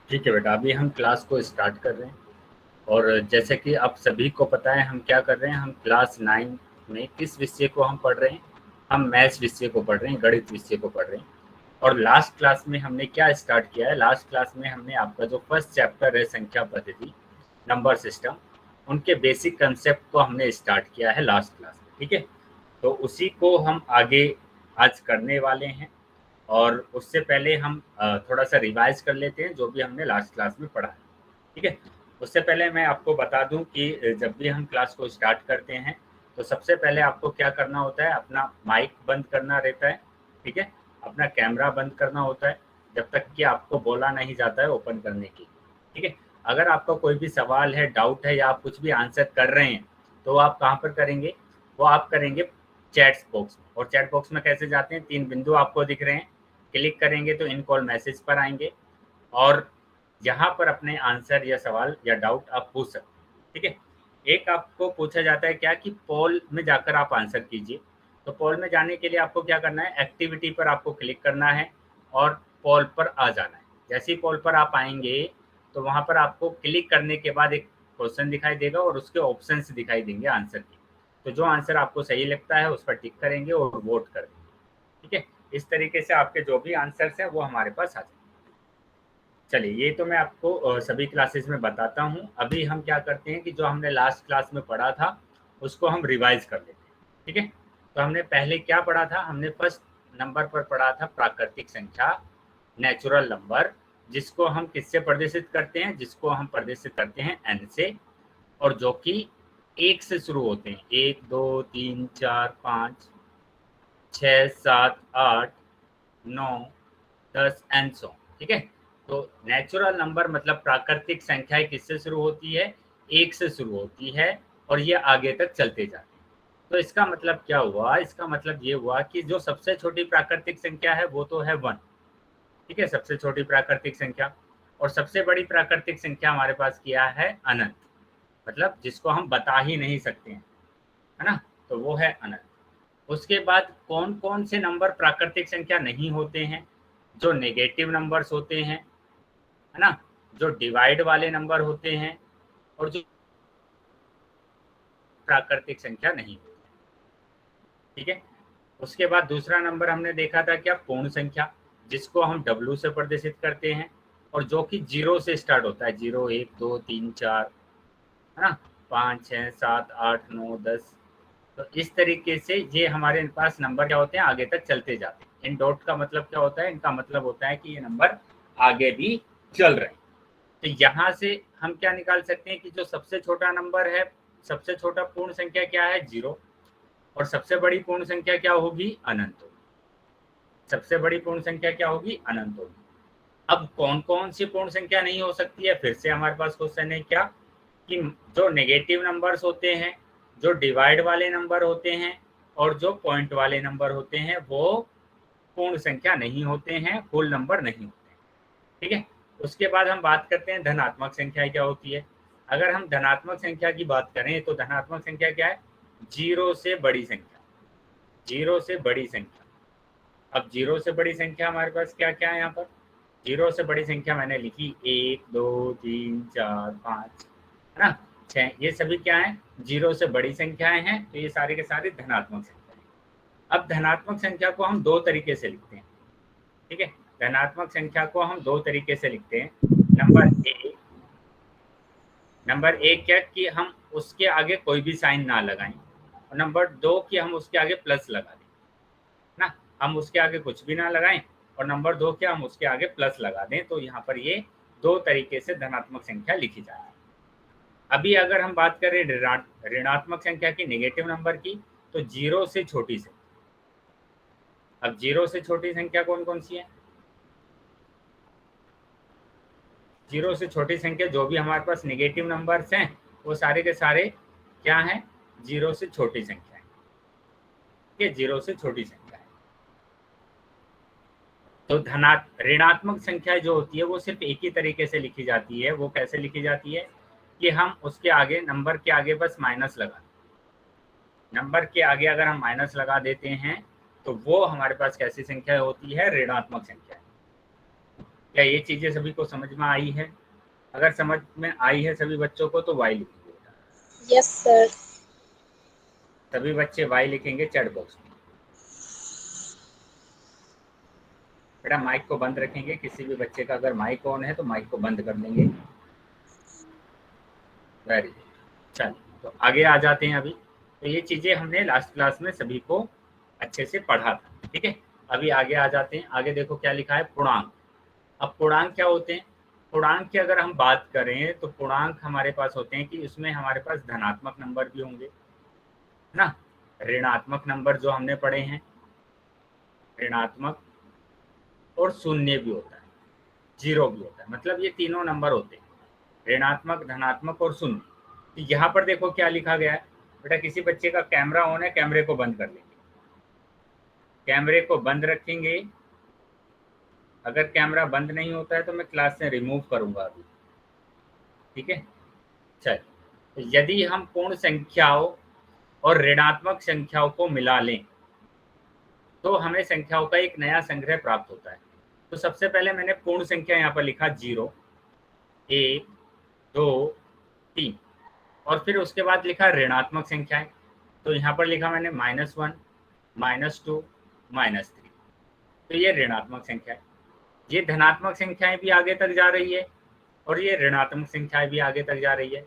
ठीक है बेटा, अभी हम क्लास को स्टार्ट कर रहे हैं। और जैसे कि आप सभी को पता है हम क्या कर रहे हैं, हम क्लास 9 में किस विषय को हम पढ़ रहे हैं, हम मैथ्स विषय को पढ़ रहे हैं, गणित विषय को पढ़ रहे हैं। और लास्ट क्लास में हमने क्या स्टार्ट किया है, लास्ट क्लास में हमने आपका जो फर्स्ट चैप्टर है संख्या पद्धति, नंबर सिस्टम, उनके बेसिक कंसेप्ट को हमने स्टार्ट किया है लास्ट क्लास में। ठीक है, तो उसी को हम आगे आज करने वाले हैं। और उससे पहले हम थोड़ा सा रिवाइज कर लेते हैं जो भी हमने लास्ट क्लास में पढ़ा है। ठीक है, उससे पहले मैं आपको बता दूं कि जब भी हम क्लास को स्टार्ट करते हैं तो सबसे पहले आपको क्या करना होता है, अपना माइक बंद करना रहता है। ठीक है, अपना कैमरा बंद करना होता है जब तक कि आपको बोला नहीं जाता है ओपन करने की। ठीक है, अगर आपका कोई भी सवाल है, डाउट है या आप कुछ भी आंसर कर रहे हैं तो आप कहाँ पर करेंगे, वो आप करेंगे चैट बॉक्स में। और चैट बॉक्स में कैसे जाते हैं, 3 बिंदु आपको दिख रहे हैं, क्लिक करेंगे तो इन कॉल मैसेज पर आएंगे और यहाँ पर अपने आंसर या सवाल या डाउट आप पूछ सकते हैं। ठीक है, एक आपको पूछा जाता है क्या कि पोल में जाकर आप आंसर कीजिए। तो पोल में जाने के लिए आपको क्या करना है, एक्टिविटी पर आपको क्लिक करना है और पोल पर आ जाना है। जैसे ही पोल पर आप आएंगे तो वहाँ पर आपको क्लिक करने के बाद एक क्वेश्चन दिखाई देगा और उसके ऑप्शंस दिखाई देंगे आंसर के। तो जो आंसर आपको सही लगता है उस पर टिक करेंगे और वोट कर देंगे। ठीक है, इस तरीके से आपके जो भी आंसर्स हैं वो हमारे पास आ जाएंगे। चलिए, ये तो मैं आपको सभी क्लासेस में बताता हूँ। अभी हम क्या करते हैं कि जो हमने लास्ट क्लास में पढ़ा था उसको हम रिवाइज कर लेते हैं। ठीक है, तो हमने पहले क्या पढ़ा था, हमने फर्स्ट नंबर पर पढ़ा था प्राकृतिक संख्या, नेचुरल नंबर, जिसको हम किससे प्रदर्शित करते हैं, जिसको हम प्रदर्शित करते हैं एन से, और जो कि 1 से शुरू होते हैं, 1 2 3 4 5 6 7 8 9 10 एंड सो। ठीक है, तो नेचुरल नंबर मतलब प्राकृतिक संख्याएं किससे शुरू होती है, 1 से शुरू होती है और ये आगे तक चलते जाते हैं। तो इसका मतलब क्या हुआ, इसका मतलब ये हुआ कि जो सबसे छोटी प्राकृतिक संख्या है वो तो है 1। ठीक है, सबसे छोटी प्राकृतिक संख्या। और सबसे बड़ी प्राकृतिक संख्या हमारे पास क्या है, अनंत, मतलब जिसको हम बता ही नहीं सकते हैं, है ना, तो वो है अनंत। उसके बाद कौन कौन से नंबर प्राकृतिक संख्या नहीं होते हैं, जो नेगेटिव नंबर्स होते हैं, है ना, जो डिवाइड वाले नंबर होते हैं, और जो प्राकृतिक संख्या नहीं होती। ठीक है, उसके बाद दूसरा नंबर हमने देखा था क्या, पूर्ण संख्या, जिसको हम डब्ल्यू से प्रदर्शित करते हैं और जो कि 0 से स्टार्ट होता है, 0 1 2 3 4, है ना, 5 6 7 8 9 10। तो इस तरीके से ये हमारे पास नंबर क्या होते हैं, आगे तक चलते जाते हैं। इन डॉट का मतलब क्या होता है, इनका मतलब होता है कि ये नंबर आगे भी चल रहे हैं। तो यहाँ से हम क्या निकाल सकते हैं कि जो सबसे छोटा नंबर है, सबसे छोटा पूर्ण संख्या क्या है, 0, और सबसे बड़ी पूर्ण संख्या क्या होगी, अनंत होगी। सबसे बड़ी पूर्ण संख्या क्या होगी, अनंत होगी। अब कौन कौन सी पूर्ण संख्या नहीं हो सकती है, फिर से हमारे पास क्वेश्चन है क्या कि जो नेगेटिव नंबर्स होते हैं, जो डिवाइड वाले नंबर होते हैं और जो पॉइंट वाले नंबर होते हैं वो पूर्ण संख्या नहीं होते हैं, होल नंबर नहीं होते हैं। ठीक है, उसके बाद हम बात करते हैं धनात्मक संख्या क्या होती है। अगर हम धनात्मक संख्या की बात करें तो धनात्मक संख्या क्या है, 0 से बड़ी संख्या, 0 से बड़ी संख्या। अब 0 से बड़ी संख्या हमारे पास क्या क्या है, यहाँ पर 0 से बड़ी संख्या मैंने लिखी 1 2 3 4 5, है ना, 6, ये सभी क्या है, 0 से बड़ी संख्याएं हैं। तो ये सारे के सारे धनात्मक संख्या है। अब धनात्मक संख्या को हम 2 तरीके से लिखते हैं। ठीक है, धनात्मक संख्या को हम 2 तरीके से लिखते हैं। नंबर एक क्या कि हम उसके आगे कोई भी साइन ना लगाएं, और नंबर 2 कि हम उसके आगे प्लस लगा दें, ना, हम उसके आगे कुछ भी ना लगाएं, और नंबर 2 क्या हम उसके आगे प्लस लगा दें। तो यहाँ पर ये 2 तरीके से धनात्मक संख्या लिखी जाती है। अभी अगर हम बात करें ऋणात्मक संख्या की, नेगेटिव नंबर की, तो 0 से छोटी संख्या। अब 0 से छोटी संख्या कौन कौन सी है, 0 से छोटी संख्या जो भी हमारे पास नेगेटिव नंबर्स हैं वो सारे के सारे क्या हैं, 0 से छोटी संख्या है। ठीक है, 0 से छोटी संख्या है। तो ऋणात्मक संख्या जो होती है वो सिर्फ एक ही तरीके से लिखी जाती है। वो कैसे लिखी जाती है कि हम उसके आगे, नंबर के आगे बस माइनस लगा, नंबर के आगे अगर हम माइनस लगा देते हैं तो वो हमारे पास कैसी संख्या होती है, ऋणात्मक संख्या। क्या ये चीज़ें सभी को समझ में आई है? अगर समझ में आई है सभी बच्चों को तो वाई लिखिए। Yes sir. सभी बच्चे वाई लिखेंगे चैट बॉक्स में। बेटा माइक को बंद रखेंगे, किसी भी बच्चे का अगर माइक ऑन है तो माइक को बंद कर देंगे। Very good. चलिए तो आगे आ जाते हैं अभी। तो ये चीज़ें हमने लास्ट क्लास में सभी को अच्छे से पढ़ा था, ठीक है। अभी आगे आ जाते हैं। आगे देखो क्या लिखा है, पूर्णांक। अब पूर्णांक क्या होते हैं? पूर्णांक की अगर हम बात करें तो पूर्णांक हमारे पास होते हैं कि उसमें हमारे पास धनात्मक नंबर भी होंगे, है ना। ऋणात्मक नंबर जो हमने पढ़े हैं, ऋणात्मक, और शून्य भी होता है, जीरो भी होता है, मतलब ये तीनों नंबर होते हैं, ऋणात्मक, धनात्मक और शून्य। तो यहाँ पर देखो क्या लिखा गया है। बेटा किसी बच्चे का कैमरा ऑन है, कैमरे को बंद कर लेंगे, कैमरे को बंद रखेंगे। अगर कैमरा बंद नहीं होता है तो मैं क्लास से रिमूव करूंगा अभी, ठीक है। चल, तो यदि हम पूर्ण संख्याओं और ऋणात्मक संख्याओं को मिला लें तो हमें संख्याओं का एक नया संग्रह प्राप्त होता है। तो सबसे पहले मैंने पूर्ण संख्या यहाँ पर लिखा 0, 1, 2, 3, और फिर उसके बाद लिखा ऋणात्मक संख्याएं। तो यहाँ पर लिखा मैंने -1, -2, -3। तो ये ऋणात्मक संख्या है। ये धनात्मक संख्याएं भी आगे तक जा रही है और ये ऋणात्मक संख्याएं भी आगे तक जा रही है।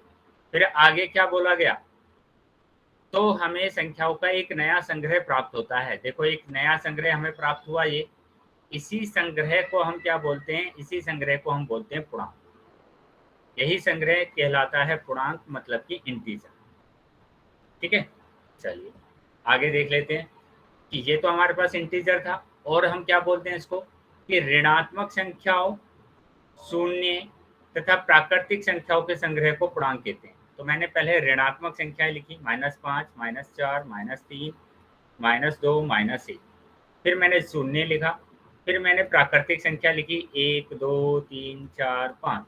फिर आगे क्या बोला गया, तो हमें संख्याओं का एक नया संग्रह प्राप्त होता है। देखो एक नया संग्रह हमें प्राप्त हुआ, ये इसी संग्रह को हम क्या बोलते हैं, इसी संग्रह को हम बोलते हैं पूर्णांक। यही संग्रह कहलाता है पूर्णांक, मतलब कि इंटीजर, ठीक है। चलिए आगे देख लेते हैं कि ये तो हमारे पास इंटीजर था, और हम क्या बोलते हैं इसको कि ऋणात्मक संख्याओं, शून्य तथा प्राकृतिक संख्याओं के संग्रह को पूर्णांक कहते हैं। तो मैंने पहले ऋणात्मक संख्याएं लिखी, -5, -4, -3, -2, -1। फिर मैंने शून्य लिखा, फिर मैंने प्राकृतिक संख्या लिखी 1, 2, 3, 4, 5।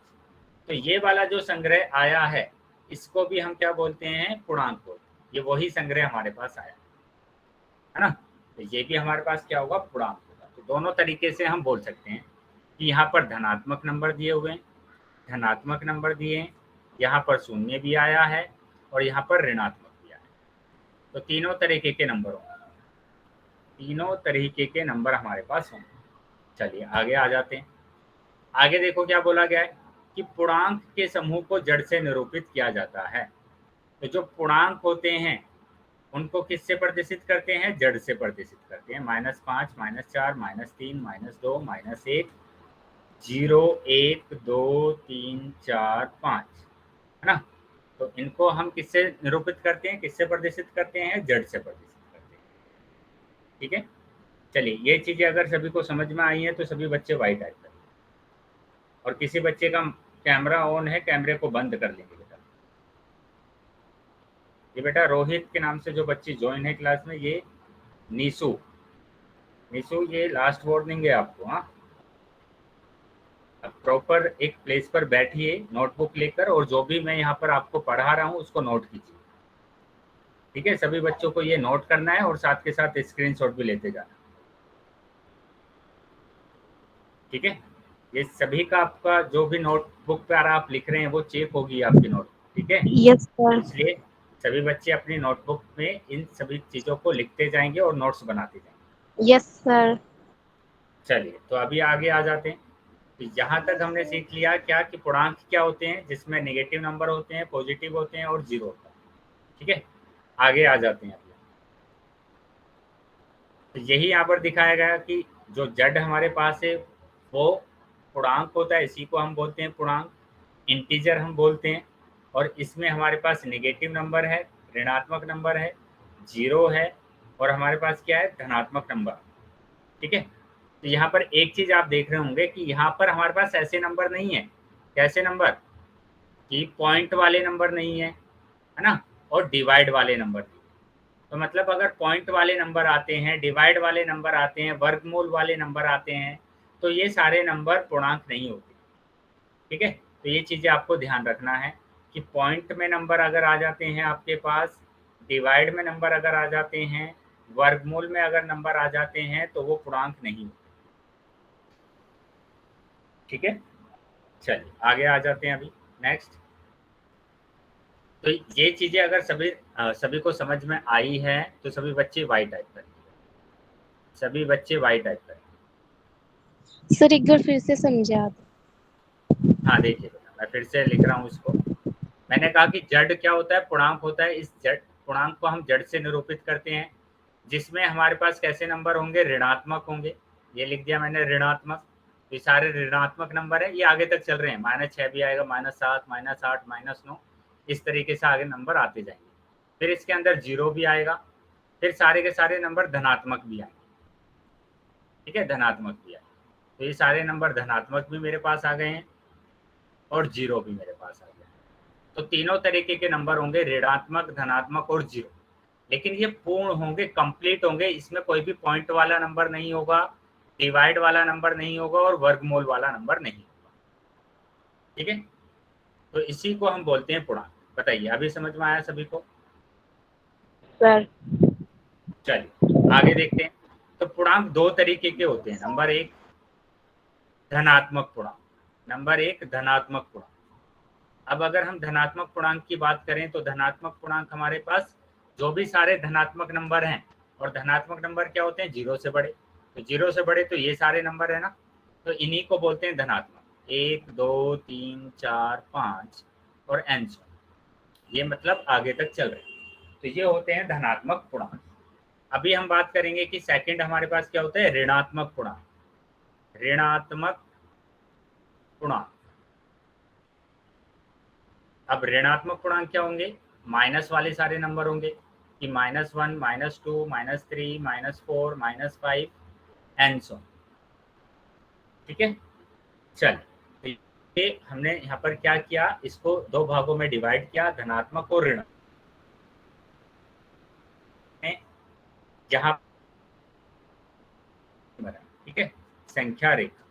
तो ये वाला जो संग्रह आया है इसको भी हम क्या बोलते हैं, पूर्णांक बोलते हैं। ये वही संग्रह हमारे पास आया है ना। तो ये भी हमारे पास क्या होगा, पूर्णांक होगा। तो दोनों तरीके से हम बोल सकते हैं कि यहाँ पर धनात्मक नंबर दिए हुए हैं, धनात्मक नंबर दिए हैं, यहाँ पर शून्य भी आया है और यहाँ पर ऋणात्मक भी आया है। तो तीनों तरीके के नंबर होंगे, तीनों तरीके के नंबर हमारे पास होंगे। चलिए आगे आ जाते हैं। आगे देखो क्या बोला गया है कि पूर्णांक के समूह को जड़ से निरूपित किया जाता है। तो जो पूर्णांक होते हैं उनको किससे प्रदर्शित करते हैं, जड़ से प्रदर्शित करते हैं। -5, -4, -3, -2, -1, 0, 1, 2, 3, 4, 5, है ना। तो इनको हम किससे निरूपित करते हैं, किससे प्रदर्शित करते हैं, जड़ से प्रदर्शित करते हैं, ठीक है। चलिए ये चीज़ें अगर सभी को समझ में आई हैं तो सभी बच्चे वाई टाइप करें, और किसी बच्चे का कैमरा ऑन है कैमरे को बंद कर लेंगे बेटा। ये बेटा रोहित के नाम से जो बच्ची ज्वाइन है क्लास में, ये नीसू, नीसू ये लास्ट वार्निंग है आपको। हाँ, अब प्रॉपर एक प्लेस पर बैठिए नोटबुक लेकर, और जो भी मैं यहाँ पर आपको पढ़ा रहा हूँ उसको नोट कीजिए, ठीक है। सभी बच्चों को ये नोट करना है और साथ के साथ स्क्रीनशॉट भी लेते जाना, ठीक है। ये सभी का आपका जो भी नोटबुक पर आप लिख रहे हैं वो चेक होगी आपकी नोट, ठीक है। Yes sir. इसलिए सभी बच्चे अपनी नोटबुक में इन सभी चीज़ों को लिखते जाएंगे और नोट्स बनाते जाएंगे। Yes sir. चलिए तो अभी आगे आ जाते हैं। तो यहाँ तक हमने सीख लिया क्या कि पूर्णांक क्या होते हैं, जिसमें नेगेटिव नंबर होते हैं, पॉजिटिव होते हैं और जीरो होता है, ठीक है। आगे आ जाते हैं अभी। तो यही यहाँ पर दिखाया गया कि जो जड़ हमारे पास है वो पूर्णांक होता है, इसी को हम बोलते हैं पूर्णांक, इंटीजर हम बोलते हैं। और इसमें हमारे पास नेगेटिव नंबर है, ऋणात्मक नंबर है, जीरो है, और हमारे पास क्या है, धनात्मक नंबर, ठीक है। तो यहाँ पर एक चीज़ आप देख रहे होंगे कि यहाँ पर हमारे पास ऐसे नंबर नहीं है, कैसे नंबर कि पॉइंट वाले नंबर नहीं है ना, और डिवाइड वाले नंबर नहीं। तो मतलब अगर पॉइंट वाले नंबर आते हैं, डिवाइड वाले नंबर आते हैं, वर्गमूल वाले नंबर आते हैं, तो ये सारे नंबर पूर्णांक नहीं होते, ठीक है। तो ये चीज़ें आपको ध्यान रखना है कि पॉइंट में नंबर अगर आ जाते हैं आपके पास, डिवाइड में नंबर अगर आ जाते हैं, वर्गमूल में अगर नंबर आ जाते हैं तो वो पूर्णांक नहीं होते, ठीक है, चलिए आगे आ जाते हैं अभी नेक्स्ट। तो ये चीजें अगर सभी को समझ में आई है तो सभी बच्चे वाई टाइप करें, सभी बच्चे वाई टाइप करें। सर एक बार फिर से समझे आप। हाँ देखिए बेटा, मैं फिर से लिख रहा हूँ इसको। मैंने कहा कि जड़ क्या होता है, पूर्णांक होता है। इस जड़ पूर्णांक को हम जड़ से निरूपित करते हैं, जिसमें हमारे पास कैसे नंबर होंगे, ऋणात्मक होंगे। ये लिख दिया मैंने ऋणात्मक। ये सारे ऋणात्मक नंबर है, ये आगे तक चल रहे हैं। -6 भी आएगा, -7, -8, -9, इस तरीके से आगे नंबर आते जाएंगे। फिर इसके अंदर जीरो भी आएगा, फिर सारे के सारे नंबर धनात्मक भी आएंगे। ठीक है, धनात्मक भी आए। तो ये सारे नंबर धनात्मक भी मेरे पास आ गए हैं और जीरो भी मेरे पास आ गया। तो तीनों तरीके के नंबर होंगे, ऋणात्मक, धनात्मक और जीरो। लेकिन ये पूर्ण होंगे, कंप्लीट होंगे। इसमें कोई भी पॉइंट वाला नंबर नहीं होगा, डिवाइड वाला नंबर नहीं होगा और वर्गमूल वाला नंबर नहीं होगा। ठीक है, तो इसी को हम बोलते हैं पूर्णांक। बताइए, अभी समझ में आया सभी को? सर चलिए आगे देखते हैं। तो पूर्णांक दो तरीके के होते हैं। नंबर एक धनात्मक पूर्णांक, नंबर एक धनात्मक पूर्णांक। अब अगर हम धनात्मक पूर्णांक की बात करें तो धनात्मक पूर्णांक हमारे पास जो भी सारे धनात्मक नंबर हैं, और धनात्मक नंबर क्या होते हैं, जीरो से बड़े। तो जीरो से बड़े तो ये सारे नंबर है ना, तो इन्हीं को बोलते हैं धनात्मक। 1 2 3 4 5 और n, ये मतलब आगे तक चल रहे हैं। तो ये होते हैं धनात्मक पूर्णांक। अभी हम बात करेंगे कि सेकंड हमारे पास क्या होता है, ऋणात्मक पूर्णांक। ऋणात्मक पूर्णांक। अब ऋणात्मक पूर्णांक क्या होंगे, माइनस वाले सारे नंबर होंगे कि -1 -2 -3 -4 -5 एंड सो। ठीक है, चल तो ये हमने यहाँ पर क्या किया, इसको दो भागों में डिवाइड किया, धनात्मक और ऋण। जहाँ ठीक है, संख्या रेखा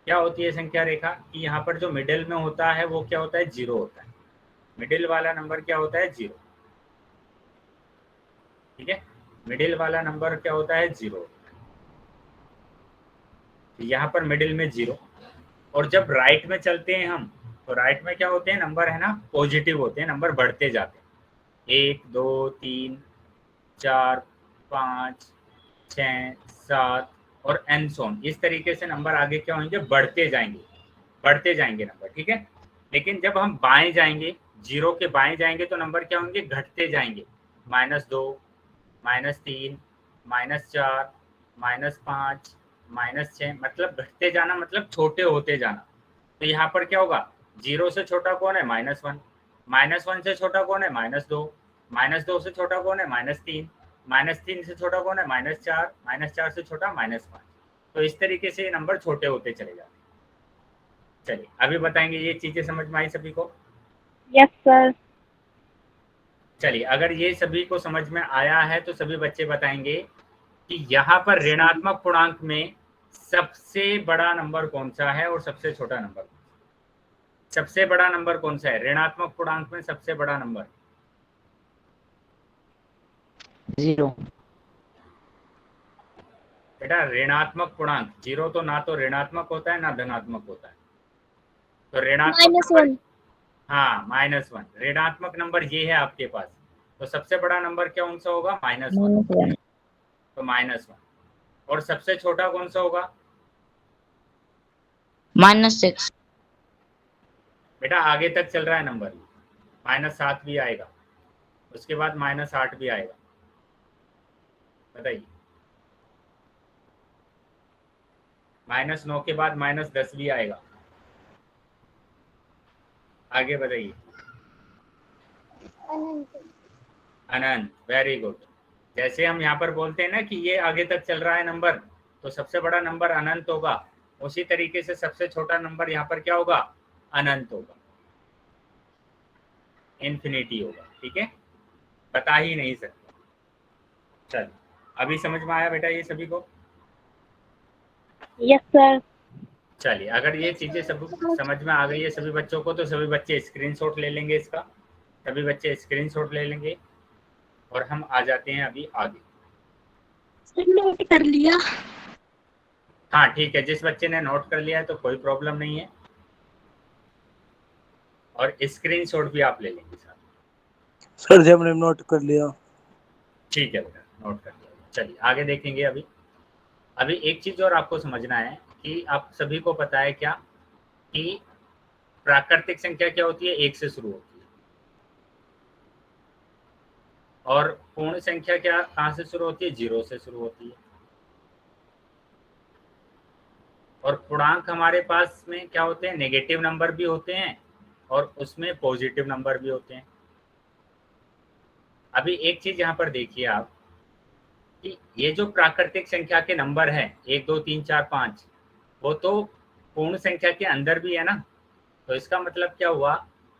क्या होती है, संख्या रेखा कि यहाँ पर जो मिडिल में होता है वो क्या होता है, जीरो होता है। मिडिल वाला नंबर क्या होता है, जीरो। ठीक है, मिडिल वाला नंबर क्या होता है, जीरो। यहाँ पर मिडिल में जीरो। और जब राइट में चलते हैं हम, तो राइट में क्या होते हैं नंबर, है ना, पॉजिटिव होते हैं, नंबर बढ़ते जाते हैं। 1 2 3 4 5 6 7 और एन सोन, इस तरीके से नंबर आगे क्या होंगे, बढ़ते जाएंगे, बढ़ते जाएंगे नंबर। ठीक है, लेकिन जब हम बाएं जाएंगे, जीरो के बाएं जाएंगे तो नंबर क्या होंगे, घटते जाएंगे। -2 -3 -4 -5 -6, मतलब घटते जाना, मतलब छोटे होते जाना। तो यहाँ पर क्या होगा, जीरो से छोटा कौन है, -1, -1 से छोटा कौन है, -2, -2 से छोटा कौन है, -3, -3 से छोटा कौन है, -4, -4 से छोटा -5। तो इस तरीके से ये नंबर छोटे होते चले जाते हैं। चलिए अभी बताएंगे, ये चीजें समझ में आई सभी को? Yes sir. चलिए, अगर ये सभी को समझ में आया है तो सभी बच्चे बताएंगे कि यहाँ पर ऋणात्मक पूर्णांक में सबसे बड़ा नंबर कौन सा है और सबसे छोटा नंबर। सबसे बड़ा नंबर कौन सा है ऋणात्मक पूर्णांक में, सबसे बड़ा नंबर? जीरो। बेटा ऋणात्मक पूर्णांक जीरो तो ना तो ऋणात्मक होता है ना धनात्मक होता है। तो ऋणात्मक नंबर, -1। हाँ -1 ऋणात्मक नंबर ये है आपके पास। तो सबसे बड़ा नंबर क्या कौन सा होगा, -1। -1। तो -1। और सबसे छोटा कौन सा होगा, -6। बेटा आगे तक चल रहा है नंबर, -7 भी आएगा, उसके बाद -8 भी आएगा। बताइए, -9 के बाद -10 भी आएगा। आगे बताइए। अनंत, वेरी गुड। जैसे हम यहाँ पर बोलते हैं ना कि ये आगे तक चल रहा है नंबर, तो सबसे बड़ा नंबर अनंत होगा, उसी तरीके से सबसे छोटा नंबर यहाँ पर क्या होगा, अनंत होगा, इन्फिनिटी होगा। ठीक है, बता ही नहीं सकते। चल अभी समझ में आया बेटा ये सभी को? Yes sir. चलिए, अगर ये चीजें सब समझ में आ गई है सभी बच्चों को, तो सभी बच्चे स्क्रीनशॉट ले लेंगे इसका, सभी बच्चे स्क्रीनशॉट ले लेंगे और हम आ जाते हैं अभी आगे। नोट कर लिया। हाँ ठीक है, जिस बच्चे ने नोट कर लिया है तो कोई प्रॉब्लम नहीं है, और स्क्रीनशॉट भी आप ले लेंगे सर। सर जी हमने नोट कर लिया। ठीक है बेटा, नोट कर लिया। चलिए आगे देखेंगे। अभी एक चीज और आपको समझना है कि आप सभी को पता है क्या कि प्राकृतिक संख्या क्या होती है, 1 से शुरू होती है, और पूर्ण संख्या क्या कहाँ से शुरू होती है, 0 से शुरू होती है। और पूर्णांक हमारे पास में क्या होते हैं, नेगेटिव नंबर भी होते हैं और उसमें पॉजिटिव नंबर भी होते हैं। अभी एक चीज यहाँ पर देखिए आप कि ये जो प्राकृतिक संख्या के नंबर हैं 1 2 3 4 5, वो तो पूर्ण संख्या के अंदर भी है ना। तो इसका मतलब क्या हुआ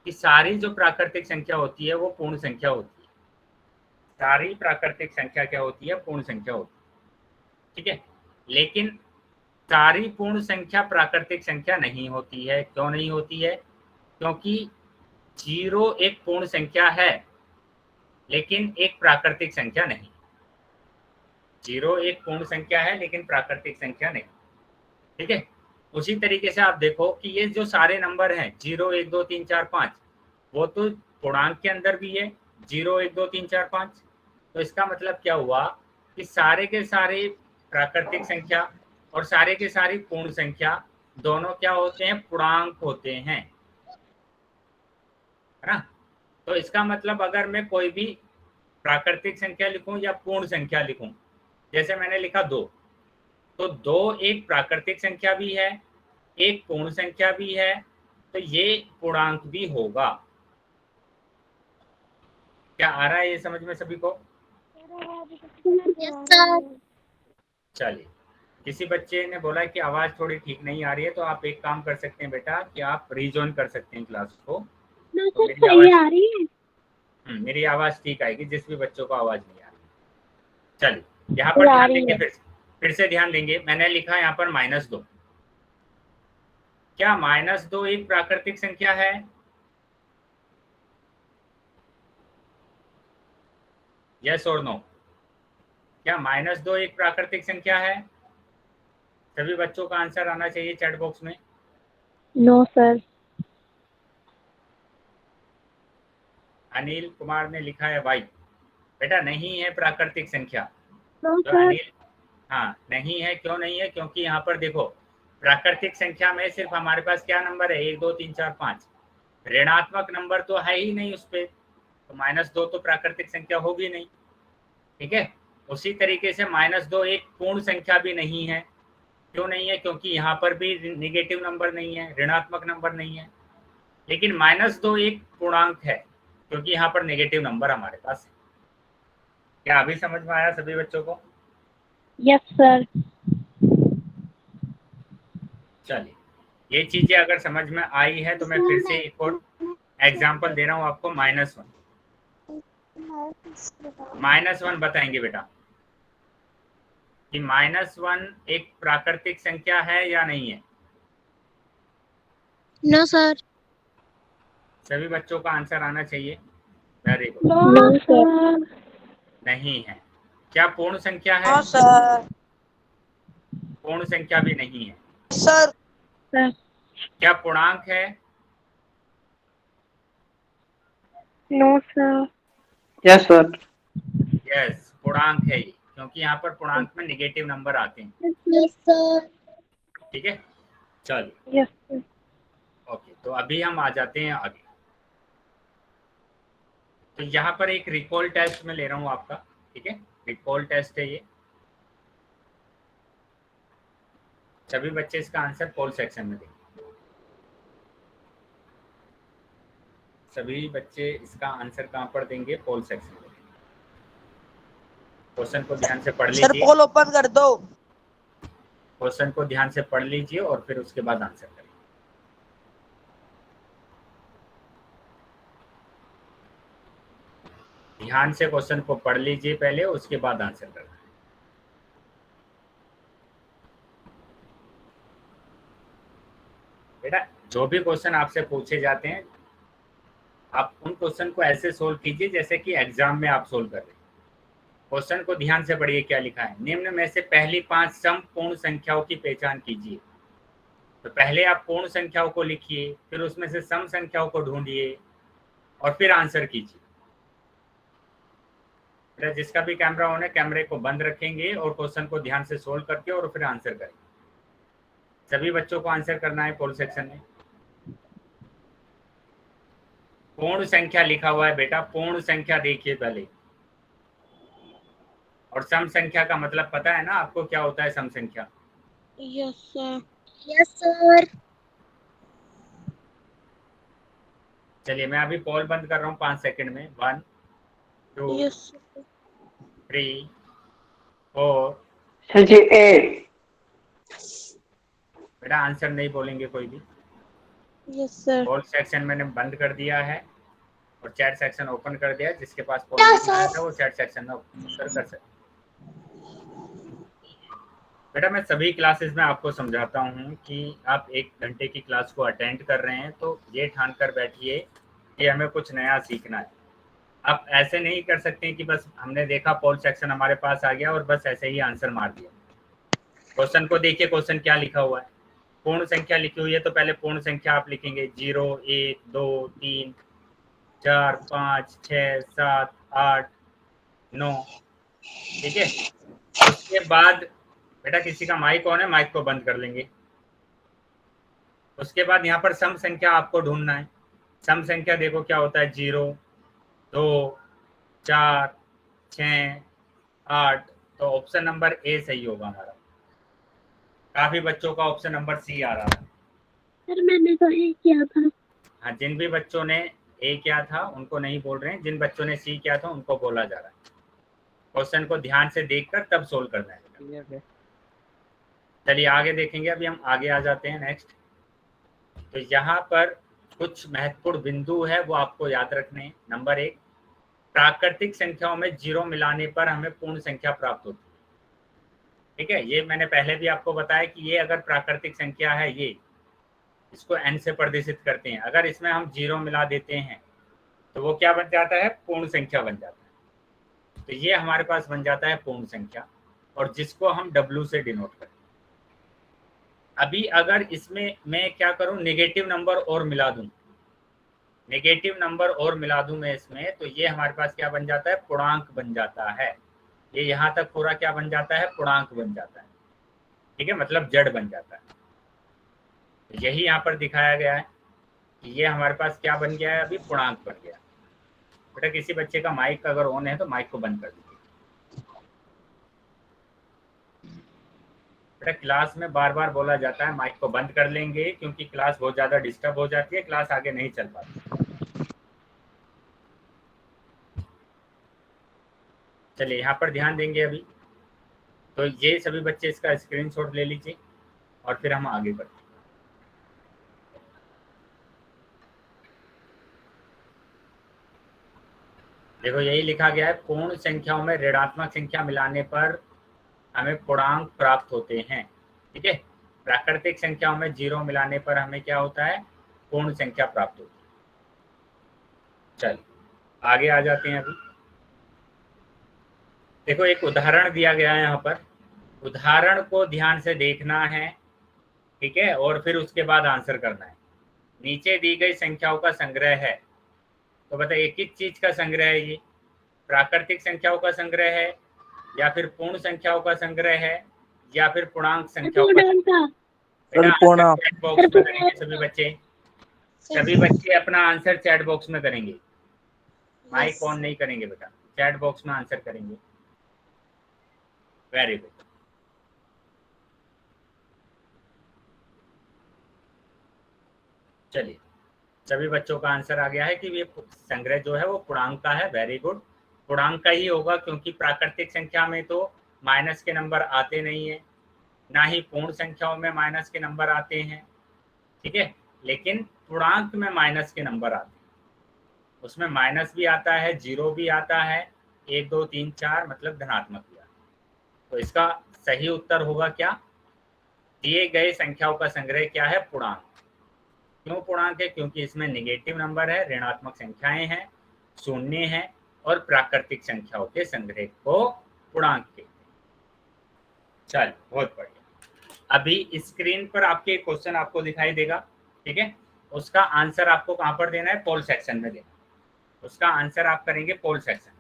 कि सारी जो प्राकृतिक संख्या होती है वो पूर्ण संख्या होती है। सारी प्राकृतिक संख्या क्या होती है, पूर्ण संख्या होती है। ठीक है, लेकिन सारी पूर्ण संख्या प्राकृतिक संख्या नहीं होती है। क्यों नहीं होती है? क्योंकि 0 एक पूर्ण संख्या है लेकिन एक प्राकृतिक संख्या नहीं। 0 एक पूर्ण संख्या है लेकिन प्राकृतिक संख्या नहीं। ठीक है, उसी तरीके से आप देखो कि ये जो सारे नंबर हैं 0 1 2 3 4 5, वो तो पूर्णांक के अंदर भी है 0 1 2 3 4 5। तो इसका मतलब क्या हुआ कि सारे के सारे प्राकृतिक संख्या और सारे के सारी पूर्ण संख्या दोनों क्या होते हैं, पूर्णांक होते हैं, है ना। तो इसका मतलब अगर मैं कोई भी प्राकृतिक संख्या लिखूं या पूर्ण संख्या लिखूं, जैसे मैंने लिखा 2, तो 2 एक प्राकृतिक संख्या भी है, एक पूर्ण संख्या भी है, तो ये पूर्णांक भी होगा। क्या आ रहा है ये समझ में सभी को? चलिए, किसी बच्चे ने बोला कि आवाज थोड़ी ठीक नहीं आ रही है, तो आप एक काम कर सकते हैं बेटा कि आप रीजॉइन कर सकते हैं क्लास को। तो मेरी आवाज आ रही है। मेरी आवाज ठीक आएगी, जिस भी बच्चों को आवाज नहीं आ रही। चलिए यहाँ पर ध्यान देंगे, फिर से ध्यान देंगे। मैंने लिखा यहाँ पर -2। क्या -2 एक प्राकृतिक संख्या है? यस और नो? क्या -2 एक प्राकृतिक संख्या है? सभी बच्चों का आंसर आना चाहिए चैट बॉक्स में। No sir. अनिल कुमार ने लिखा है वाई। बेटा नहीं है प्राकृतिक संख्या। नो तो सर। अनिल, हाँ नहीं है। क्यों नहीं है? क्योंकि यहाँ पर देखो प्राकृतिक संख्या में सिर्फ हमारे पास क्या नंबर है, 1 2 3 4 5। ऋणात्मक नंबर तो है ही नहीं उस पर, तो -2 तो प्राकृतिक संख्या होगी नहीं। ठीक है, उसी तरीके से -2 एक पूर्ण संख्या भी नहीं है। क्यों नहीं है? क्योंकि यहाँ पर भी निगेटिव नंबर नहीं है, ऋणात्मक नंबर नहीं है। लेकिन -2 एक पूर्णांक है क्योंकि यहाँ पर नेगेटिव नंबर हमारे पास है। क्या अभी समझ में आया सभी बच्चों को? Yes sir. चलिए, ये चीजें अगर समझ में आई है तो मैं फिर से एक और एग्जाम्पल दे रहा हूँ आपको। -1 बताएंगे बेटा कि -1 एक प्राकृतिक संख्या है या नहीं है? No sir. सभी बच्चों का आंसर आना चाहिए। Very good. No sir. नहीं है। क्या पूर्ण संख्या है? हाँ सर। पूर्ण संख्या भी नहीं है। सर। सर। क्या पूर्णांक है? No sir. Yes sir. Yes, पूर्णांक है ये, क्योंकि यहाँ पर पूर्णांक में नेगेटिव नंबर आते हैं। Yes sir. ठीक है, चलिए यस सर। ओके। तो अभी हम आ जाते हैं आगे। तो यहाँ पर एक रिकॉल टेस्ट में ले रहा हूँ आपका। ठीक है, रिकॉल टेस्ट है ये। सभी बच्चे इसका आंसर पोल सेक्शन में देंगे। सभी बच्चे इसका आंसर कहाँ पर देंगे? पोल सेक्शन में। क्वेश्चन को ध्यान से पढ़ लीजिए। सर पोल ओपन कर दो। क्वेश्चन को ध्यान से पढ़ लीजिए और फिर उसके बाद आंसर करें। ध्यान से क्वेश्चन को पढ़ लीजिए पहले, उसके बाद आंसर करना है। बेटा जो भी क्वेश्चन आपसे पूछे जाते हैं, आप उन क्वेश्चन को ऐसे सोल्व कीजिए जैसे कि एग्जाम में आप सोल्व कर रहे हैं। क्वेश्चन को ध्यान से पढ़िए क्या लिखा है। निम्न में से पहली 5 सम पूर्ण संख्याओं की पहचान कीजिए। तो पहले आप पूर्ण संख्याओं को लिखिए, फिर उसमें से सम संख्याओं को ढूंढिए और फिर आंसर कीजिए। जिसका भी कैमरा ऑन है कैमरे को बंद रखेंगे और क्वेश्चन को ध्यान से सोल्व करके और फिर आंसर करेंगे। सभी बच्चों को आंसर करना है पोल सेक्शन में। पूर्ण संख्या लिखा हुआ है बेटा, पूर्ण संख्या देखिए पहले। और सम संख्या का मतलब पता है ना आपको क्या होता है सम संख्या? Yes sir. Yes sir. चलिए मैं अभी पोल बंद कर रहा हूँ 5 सेकंड में। 1 2 यस 3 4। सर जी 8। बेटा आंसर नहीं बोलेंगे कोई भी। Yes sir. पोल सेक्शन मैंने बंद कर दिया है और चैट सेक्शन ओपन कर दिया है। जिसके पास पोल क्या नहीं आया सर? था वो चैट सेक्शन में उत्तर कर सकते। बेटा मैं सभी क्लासेस में आपको समझाता हूँ कि आप 1 घंटे की क्लास को अटेंड कर रहे हैं तो ये ठान कर बैठिए कि हमें कुछ नया सीखना है। आप ऐसे नहीं कर सकते कि बस हमने देखा पोल सेक्शन हमारे पास आ गया और बस ऐसे ही आंसर मार दिया। क्वेश्चन को देखिए, क्वेश्चन क्या लिखा हुआ है। पूर्ण संख्या लिखी हुई है तो पहले पूर्ण संख्या आप लिखेंगे 0 1 2 3 4 5 6 7 8 9। ठीक है, उसके बाद बेटा किसी का माइक ऑन है, माइक को बंद कर लेंगे। उसके बाद यहाँ पर सम संख्या आपको ढूंढना है। सम संख्या देखो क्या होता है, 0 2 4 6 8। तो ऑप्शन नंबर ए सही होगा हमारा। काफी बच्चों का ऑप्शन नंबर सी आ रहा है। सर मैंने तो ये किया था। हाँ, जिन भी बच्चों ने ए किया था उनको नहीं बोल रहे हैं, जिन बच्चों ने सी किया था उनको बोला जा रहा है। क्वेश्चन को ध्यान से देखकर तब सोल्व करना है। चलिए आगे देखेंगे। अभी हम आगे आ जाते हैं नेक्स्ट। तो यहाँ पर कुछ महत्वपूर्ण बिंदु है वो आपको याद रखने हैं। नंबर 1, प्राकृतिक संख्याओं में 0 मिलाने पर हमें पूर्ण संख्या प्राप्त होती है। ठीक है, ये मैंने पहले भी आपको बताया कि ये अगर प्राकृतिक संख्या है, ये इसको n से प्रदर्शित करते हैं। अगर इसमें हम 0 मिला देते हैं तो वो क्या बन जाता है, पूर्ण संख्या बन जाता है। तो ये हमारे पास बन जाता है पूर्ण संख्या, और जिसको हम W से डिनोट करते हैं। अभी अगर इसमें मैं क्या करूं, नेगेटिव नंबर और मिला दूं, नेगेटिव नंबर और मिला दूं मैं इसमें, तो ये हमारे पास क्या बन जाता है, पूर्णांक बन जाता है। ये यहाँ तक पूरा क्या बन जाता है, पूर्णांक बन जाता है। ठीक है, मतलब जड़ बन जाता है। यही यहाँ पर दिखाया गया है कि ये हमारे पास क्या बन गया है, अभी पूर्णांक बन गया। बेटा किसी बच्चे का माइक अगर ऑन है तो माइक को बंद कर दीजिए। बेटा क्लास में बार बार बोला जाता है माइक को बंद कर लेंगे, क्योंकि क्लास बहुत ज़्यादा डिस्टर्ब हो जाती है, क्लास आगे नहीं चल पाती। चलिए यहाँ पर ध्यान देंगे अभी। तो ये सभी बच्चे इसका स्क्रीनशॉट ले लीजिए और फिर हम आगे बढ़ते हैं। देखो यही लिखा गया है, पूर्ण संख्याओं में ऋणात्मक संख्या मिलाने पर हमें पूर्णांक प्राप्त होते हैं। ठीक है, प्राकृतिक संख्याओं में 0 मिलाने पर हमें क्या होता है, पूर्ण संख्या प्राप्त होती है। चलिए आगे आ जाते हैं। अभी देखो एक उदाहरण दिया गया है यहाँ पर, उदाहरण को ध्यान से देखना है। ठीक है, और फिर उसके बाद आंसर करना है। नीचे दी गई संख्याओं का संग्रह है। तो बताइए किस चीज का संग्रह है, ये प्राकृतिक संख्याओं का संग्रह है, या फिर पूर्ण संख्याओं का संग्रह है, या फिर पूर्णांक संख्याओं का संग्रह? बेटा आंसर चैट बॉक्स में करेंगे सभी बच्चे। सभी बच्चे अपना आंसर चैट बॉक्स में करेंगे, माइक ऑन नहीं करेंगे बेटा, चैट बॉक्स में आंसर करेंगे। Very good. चलिए सभी बच्चों का आंसर आ गया है कि ये संग्रह जो है वो पूर्णांक का है। वेरी गुड, पूर्णांक का ही होगा, क्योंकि प्राकृतिक संख्या में तो माइनस के नंबर आते नहीं है, ना ही पूर्ण संख्याओं में माइनस के नंबर आते हैं। ठीक है, लेकिन पूर्णांक में माइनस के नंबर आते हैं। उसमें माइनस भी आता है, 0 भी आता है, 1 2 3 4 मतलब धनात्मक भी आता है। तो इसका सही उत्तर होगा क्या, दिए गए संख्याओं का संग्रह क्या है, पूर्णांक। क्यों पूर्णांक है, क्योंकि इसमें नेगेटिव नंबर है, ऋणात्मक संख्याएं हैं, शून्य है, और प्राकृतिक संख्याओं के संग्रह को पूर्णांक कहते हैं। चल, बहुत बढ़िया। अभी स्क्रीन पर आपके क्वेश्चन आपको दिखाई देगा, ठीक है। उसका आंसर आपको कहाँ पर देना है? पोल सेक्शन में देना। उसका आंसर आप करेंगे पोल सेक्शन,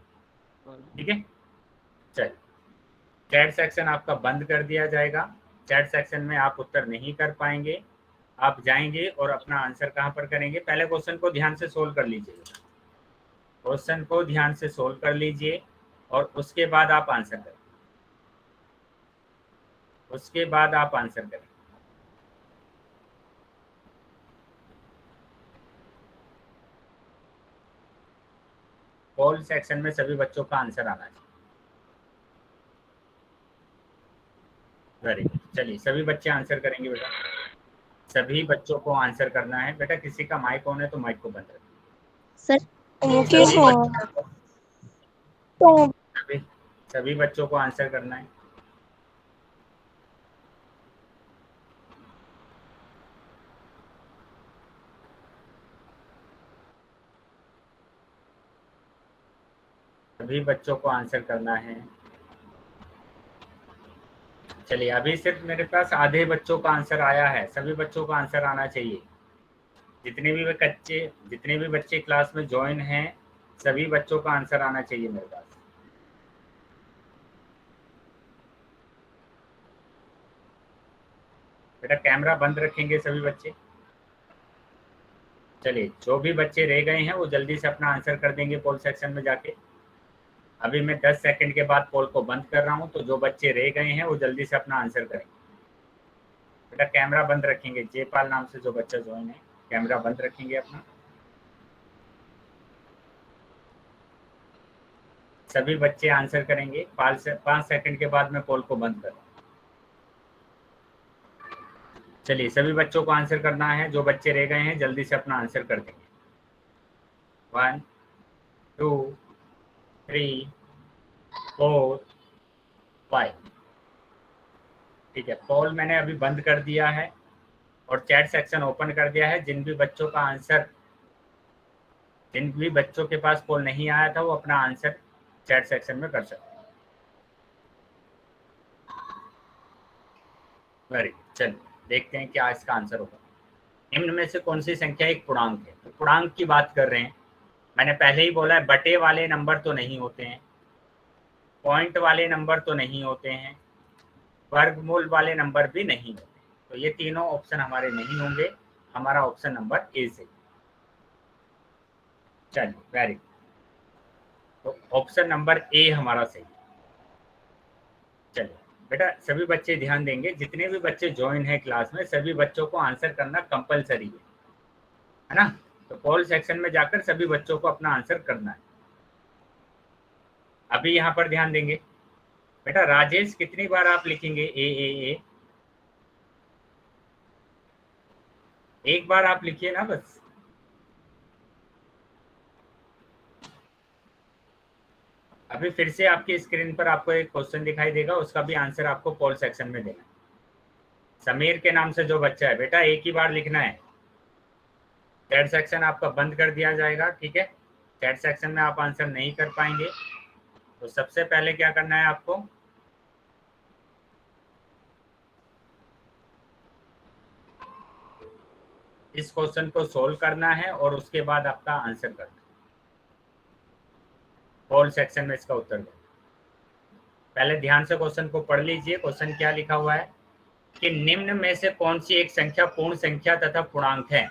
ठीक है। चल, चैट सेक्शन आपका बंद कर दिया जाएगा। चैट सेक्शन में आप उत्तर नहीं कर पाएंगे। आप जाएंगे और अपना आंसर कहाँ पर करेंगे? पहले क्वेश्चन को ध्यान से सोल्व कर लीजिए। क्वेश्चन को ध्यान से सोल्व कर लीजिए और उसके बाद आप आंसर करें। उसके बाद आप आंसर करें। पोल सेक्शन में सभी बच्चों का आंसर आना चाहिए। Very good. चलिए, सभी बच्चे आंसर करेंगे बेटा। सभी बच्चों को आंसर करना है बेटा। किसी का माइक ऑन है तो माइक को बंद रखिए। सभी बच्चों को आंसर करना है। सभी बच्चों को आंसर करना है। चलिए, अभी सिर्फ मेरे पास आधे बच्चों का आंसर आया है। सभी बच्चों का आंसर आना चाहिए। जितने भी बच्चे क्लास में ज्वाइन हैं, सभी बच्चों का आंसर आना चाहिए मेरे पास। बेटा कैमरा बंद रखेंगे सभी बच्चे। चलिए, जो भी बच्चे रह गए हैं वो जल्दी से अपना आंसर कर देंगे पोल सेक्शन में जाके। अभी मैं 10 सेकंड के बाद पोल को बंद कर रहा हूं, तो जो बच्चे रह गए हैं वो जल्दी से अपना आंसर करेंगे। बेटा कैमरा बंद रखेंगे। जयपाल नाम से जो बच्चा ज्वाइन है, कैमरा बंद रखेंगे अपना। सभी बच्चे आंसर करेंगे। 5 सेकंड के बाद मैं पोल को बंद कर रहा हूँ। चलिए, सभी बच्चों को आंसर करना है। जो बच्चे रह गए हैं जल्दी से अपना आंसर कर देंगे। 1 2 3 4 5। ठीक है, पोल मैंने अभी बंद कर दिया है और चैट सेक्शन ओपन कर दिया है। जिन भी बच्चों के पास पोल नहीं आया था वो अपना आंसर चैट सेक्शन में कर सकते हैं। Very good. चलिए, देखते हैं क्या इसका आंसर होगा। निम्न में से कौन सी संख्या एक पूर्णांक है? तो पूर्णांक की बात कर रहे हैं। मैंने पहले ही बोला है, बटे वाले नंबर तो नहीं होते हैं, पॉइंट वाले नंबर तो नहीं होते हैं, वर्गमूल वाले नंबर भी नहीं होते। तो ये तीनों ऑप्शन हमारे नहीं होंगे। हमारा ऑप्शन नंबर ए से। चलिए, वेरी गुड। तो ऑप्शन नंबर ए हमारा सही है। चलिए बेटा, सभी बच्चे ध्यान देंगे। जितने भी बच्चे ज्वाइन है क्लास में, सभी बच्चों को आंसर करना कंपलसरी है ना। तो पोल सेक्शन में जाकर सभी बच्चों को अपना आंसर करना है। अभी यहाँ पर ध्यान देंगे बेटा। राजेश कितनी बार आप लिखेंगे ए? एक बार आप लिखिए ना बस। अभी फिर से आपकी स्क्रीन पर आपको एक क्वेश्चन दिखाई देगा, उसका भी आंसर आपको पोल सेक्शन में देना है। समीर के नाम से जो बच्चा है बेटा, एक ही बार लिखना है। चैट सेक्शन आपका बंद कर दिया जाएगा, ठीक है। चैट सेक्शन में आप आंसर नहीं कर पाएंगे। तो सबसे पहले क्या करना है आपको? इस क्वेश्चन को सोल्व करना है और उसके बाद आपका आंसर करना है। पोल सेक्शन में इसका उत्तर दें। पहले ध्यान से क्वेश्चन को पढ़ लीजिए। क्वेश्चन क्या लिखा हुआ है कि निम्न में से कौन सी एक संख्या पूर्ण संख्या तथा पूर्णांक है।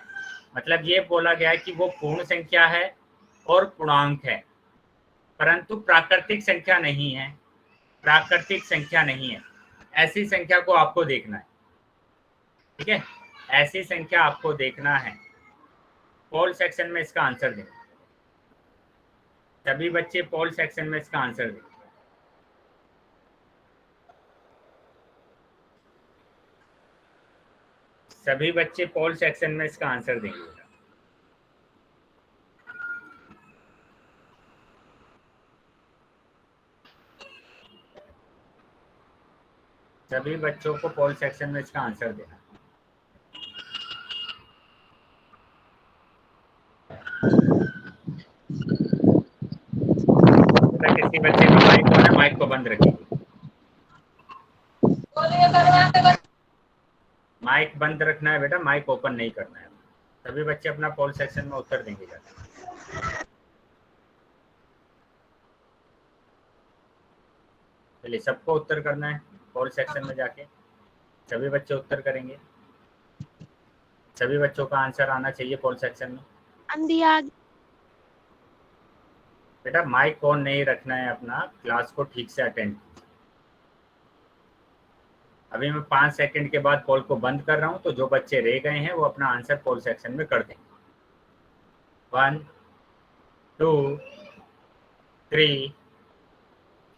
मतलब ये बोला गया है कि वो पूर्ण संख्या है और पूर्णांक है, परंतु प्राकृतिक संख्या नहीं है। प्राकृतिक संख्या नहीं है, ऐसी संख्या को आपको देखना है, ठीक है। ऐसी संख्या आपको देखना है। पोल सेक्शन में इसका आंसर दें। सभी बच्चे पोल सेक्शन में इसका आंसर दें। सभी बच्चे पोल सेक्शन में इसका आंसर देंगे। सभी बच्चों को पोल सेक्शन में इसका आंसर देना। बच्चे का माइक ऑन है, माइक को बंद रखिए। माइक बंद रखना है बेटा, माइक ओपन नहीं करना है। सभी बच्चे अपना पोल सेक्शन में उत्तर देंगे जाकर। चलिए, सबको उत्तर करना है पोल सेक्शन में जाके। सभी बच्चे उत्तर करेंगे। सभी बच्चों का आंसर आना चाहिए पोल सेक्शन में। बेटा माइक ऑन नहीं रखना है अपना, क्लास को ठीक से अटेंड। अभी मैं 5 सेकंड के बाद पोल को बंद कर रहा हूं, तो जो बच्चे रह गए हैं वो अपना आंसर पोल सेक्शन में कर देंगे। 1 2 3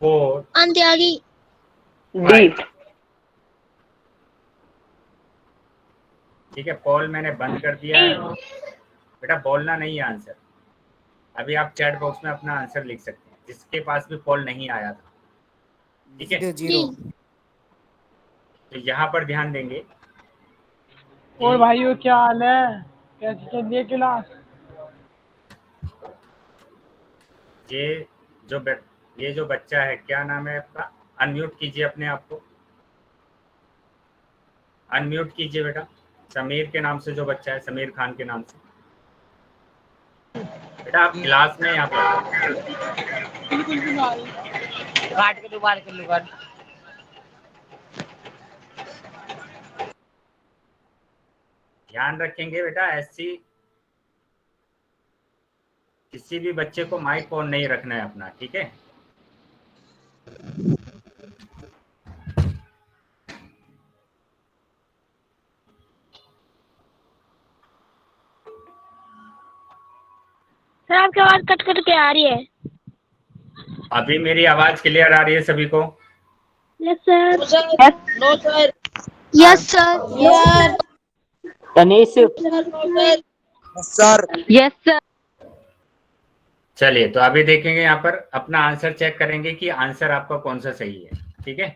4 त्यागी 5। ठीक है, पोल मैंने बंद कर दिया है। बेटा बोलना नहीं है आंसर। अभी आप चैट बॉक्स में अपना आंसर लिख सकते हैं, जिसके पास भी पोल नहीं आया था। ठीक है, 0 तो यहाँ पर ध्यान देंगे। और भाइयों क्या हाल है, कैसे चल रही है क्लास? ये जो बच्चा है, क्या नाम है आपका? अनम्यूट कीजिए अपने आप को, अनम्यूट कीजिए बेटा। समीर के नाम से जो बच्चा है, समीर खान के नाम से। बेटा आप क्लास में यहाँ पर काट के दोबारा कर लो। ध्यान रखेंगे बेटा, ऐसी किसी भी बच्चे को माइक ऑन नहीं रखना है अपना। ठीक है, सर आपकी आवाज कट कट के आ रही है। अभी मेरी आवाज क्लियर आ रही है सभी को? Yes sir. No sir. Yes sir. Tanish sir. Yes sir. चलिए, तो अभी देखेंगे यहाँ पर, अपना आंसर चेक करेंगे कि आंसर आपका कौन सा सही है। ठीक है,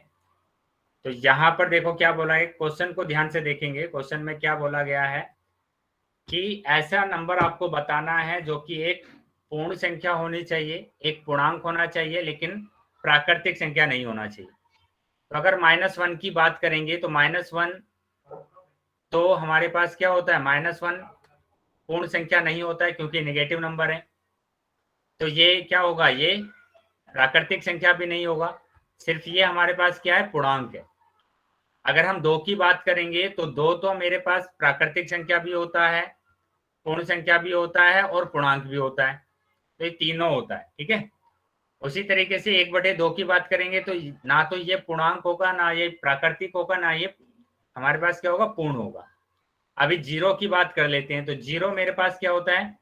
तो यहाँ पर देखो क्या बोला है, क्वेश्चन को ध्यान से देखेंगे। क्वेश्चन में क्या बोला गया है कि ऐसा नंबर आपको बताना है जो कि एक पूर्ण संख्या होनी चाहिए, एक पूर्णांक होना चाहिए, लेकिन प्राकृतिक संख्या नहीं होना चाहिए। तो अगर -1 की बात करेंगे तो -1 तो हमारे पास क्या होता है, -1 पूर्ण संख्या नहीं होता है क्योंकि नेगेटिव नंबर है। तो ये क्या होगा, ये प्राकृतिक संख्या भी नहीं होगा, सिर्फ ये हमारे पास क्या है, पूर्णांक है। अगर हम 2 की बात करेंगे तो 2 तो मेरे पास प्राकृतिक संख्या भी होता है, पूर्ण संख्या भी होता है और पूर्णांक भी होता है। तो ये तीनों होता है। ठीक है, उसी तरीके से 1/2 की बात करेंगे तो ना तो ये पूर्णांक होगा, ना ये प्राकृतिक होगा, ना ये हमारे पास क्या होगा, पूर्ण होगा। अभी 0 की बात कर लेते हैं, तो 0 मेरे पास क्या होता है,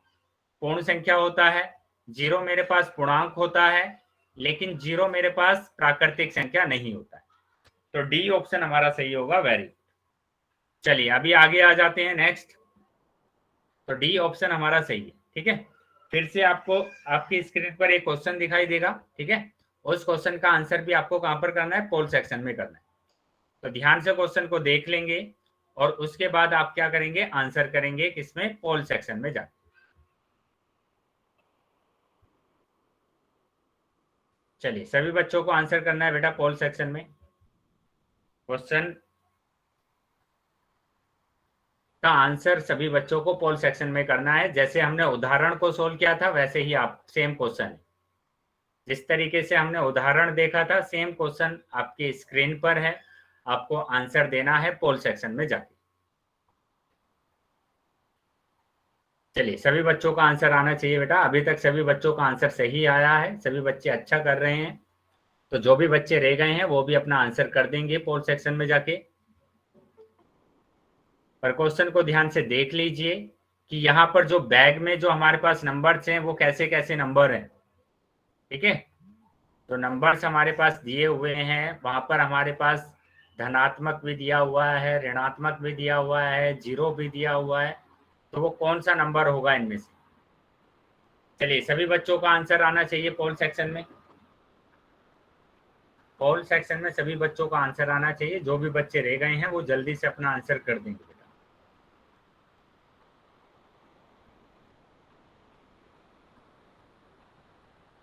पूर्ण संख्या होता है। 0 मेरे पास पूर्णांक होता है, लेकिन 0 मेरे पास प्राकृतिक संख्या नहीं होता है। तो डी ऑप्शन हमारा सही होगा। वेरी। चलिए अभी आगे आ जाते हैं नेक्स्ट। तो डी ऑप्शन हमारा सही है। ठीक है, फिर से आपको आपकी स्क्रीन पर एक क्वेश्चन दिखाई देगा। ठीक है, उस क्वेश्चन का आंसर भी आपको कहां पर करना है, पोल सेक्शन में करना है। तो ध्यान से क्वेश्चन को देख लेंगे और उसके बाद आप क्या करेंगे, आंसर करेंगे किसमें, पोल सेक्शन में जाकर। चलिए, सभी बच्चों को आंसर करना है बेटा पोल सेक्शन में। क्वेश्चन का आंसर सभी बच्चों को पोल सेक्शन में करना है। जैसे हमने उदाहरण को सोल्व किया था वैसे ही आप सेम क्वेश्चन है, जिस तरीके से हमने उदाहरण देखा था सेम क्वेश्चन आपकी स्क्रीन पर है। आपको आंसर देना है पोल सेक्शन में जाके। चलिए, सभी बच्चों का आंसर आना चाहिए बेटा। अभी तक सभी बच्चों का आंसर सही आया है, सभी बच्चे अच्छा कर रहे हैं। तो जो भी बच्चे रह गए हैं वो भी अपना आंसर कर देंगे पोल सेक्शन में जाके। पर क्वेश्चन को ध्यान से देख लीजिए कि यहाँ पर जो बैग में जो हमारे पास नंबर्स हैं वो कैसे कैसे नंबर हैं। ठीक है, जो नंबर्स हमारे पास दिए हुए हैं वहां पर हमारे पास धनात्मक भी दिया हुआ है, ऋणात्मक भी दिया हुआ है, 0 भी दिया हुआ है। तो वो कौन सा नंबर होगा इनमें से? चलिए, सभी बच्चों का आंसर आना चाहिए पोल सेक्शन में। पोल सेक्शन में सभी बच्चों का आंसर आना चाहिए। जो भी बच्चे रह गए हैं वो जल्दी से अपना आंसर कर देंगे बेटा।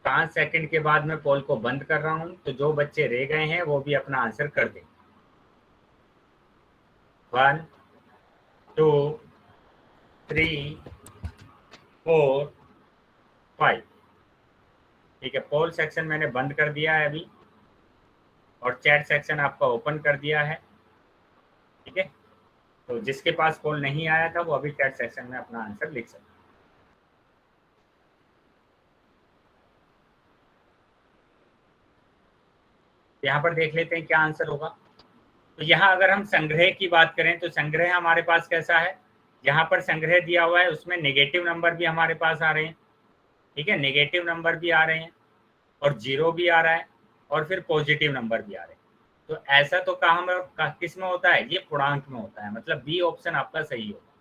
5 सेकंड के बाद मैं पोल को बंद कर रहा हूं, तो जो बच्चे रह गए हैं वो भी अपना आंसर कर दें। 1 2 3 4 5। ठीक है, पोल सेक्शन मैंने बंद कर दिया है अभी, और चैट सेक्शन आपका ओपन कर दिया है। ठीक है, तो जिसके पास पोल नहीं आया था वो अभी चैट सेक्शन में अपना आंसर लिख सकता है। यहाँ पर देख लेते हैं क्या आंसर होगा। तो यहाँ अगर हम संग्रह की बात करें तो संग्रह हमारे पास कैसा है, यहाँ पर संग्रह दिया हुआ है, उसमें नेगेटिव नंबर भी हमारे पास आ रहे हैं। ठीक है, नेगेटिव नंबर भी आ रहे हैं और जीरो भी आ रहा है और फिर पॉजिटिव नंबर भी आ रहे हैं। तो ऐसा तो कहाँ किस में होता है, ये पूर्णांक में होता है, मतलब बी ऑप्शन आपका सही होगा।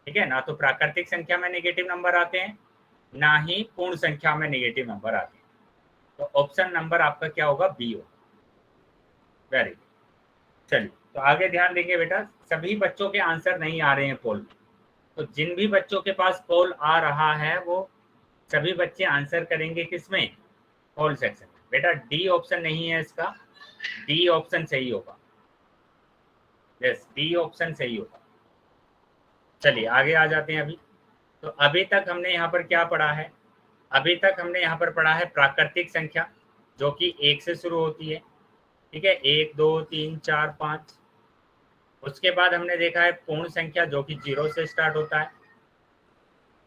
ठीक है, ना तो प्राकृतिक संख्या में नेगेटिव नंबर आते हैं, ना ही पूर्ण संख्या में नेगेटिव नंबर आते हैं। तो ऑप्शन नंबर आपका क्या होगा, बी होगा। Very good. चलिए, तो आगे ध्यान देंगे बेटा, सभी बच्चों के आंसर नहीं आ रहे हैं पोल में, तो जिन भी बच्चों के पास पोल आ रहा है वो सभी बच्चे आंसर करेंगे किसमें, पोल सेक्शन में। बेटा डी ऑप्शन नहीं है इसका, डी ऑप्शन सही होगा। यस, डी ऑप्शन सही होगा। चलिए आगे आ जाते हैं अभी। तो अभी तक हमने यहाँ पर क्या पढ़ा है, अभी तक हमने यहाँ पर पढ़ा है प्राकृतिक संख्या जो कि 1 से शुरू होती है। ठीक है, 1 2 3 4 5। उसके बाद हमने देखा है पूर्ण संख्या जो कि 0 से स्टार्ट होता है।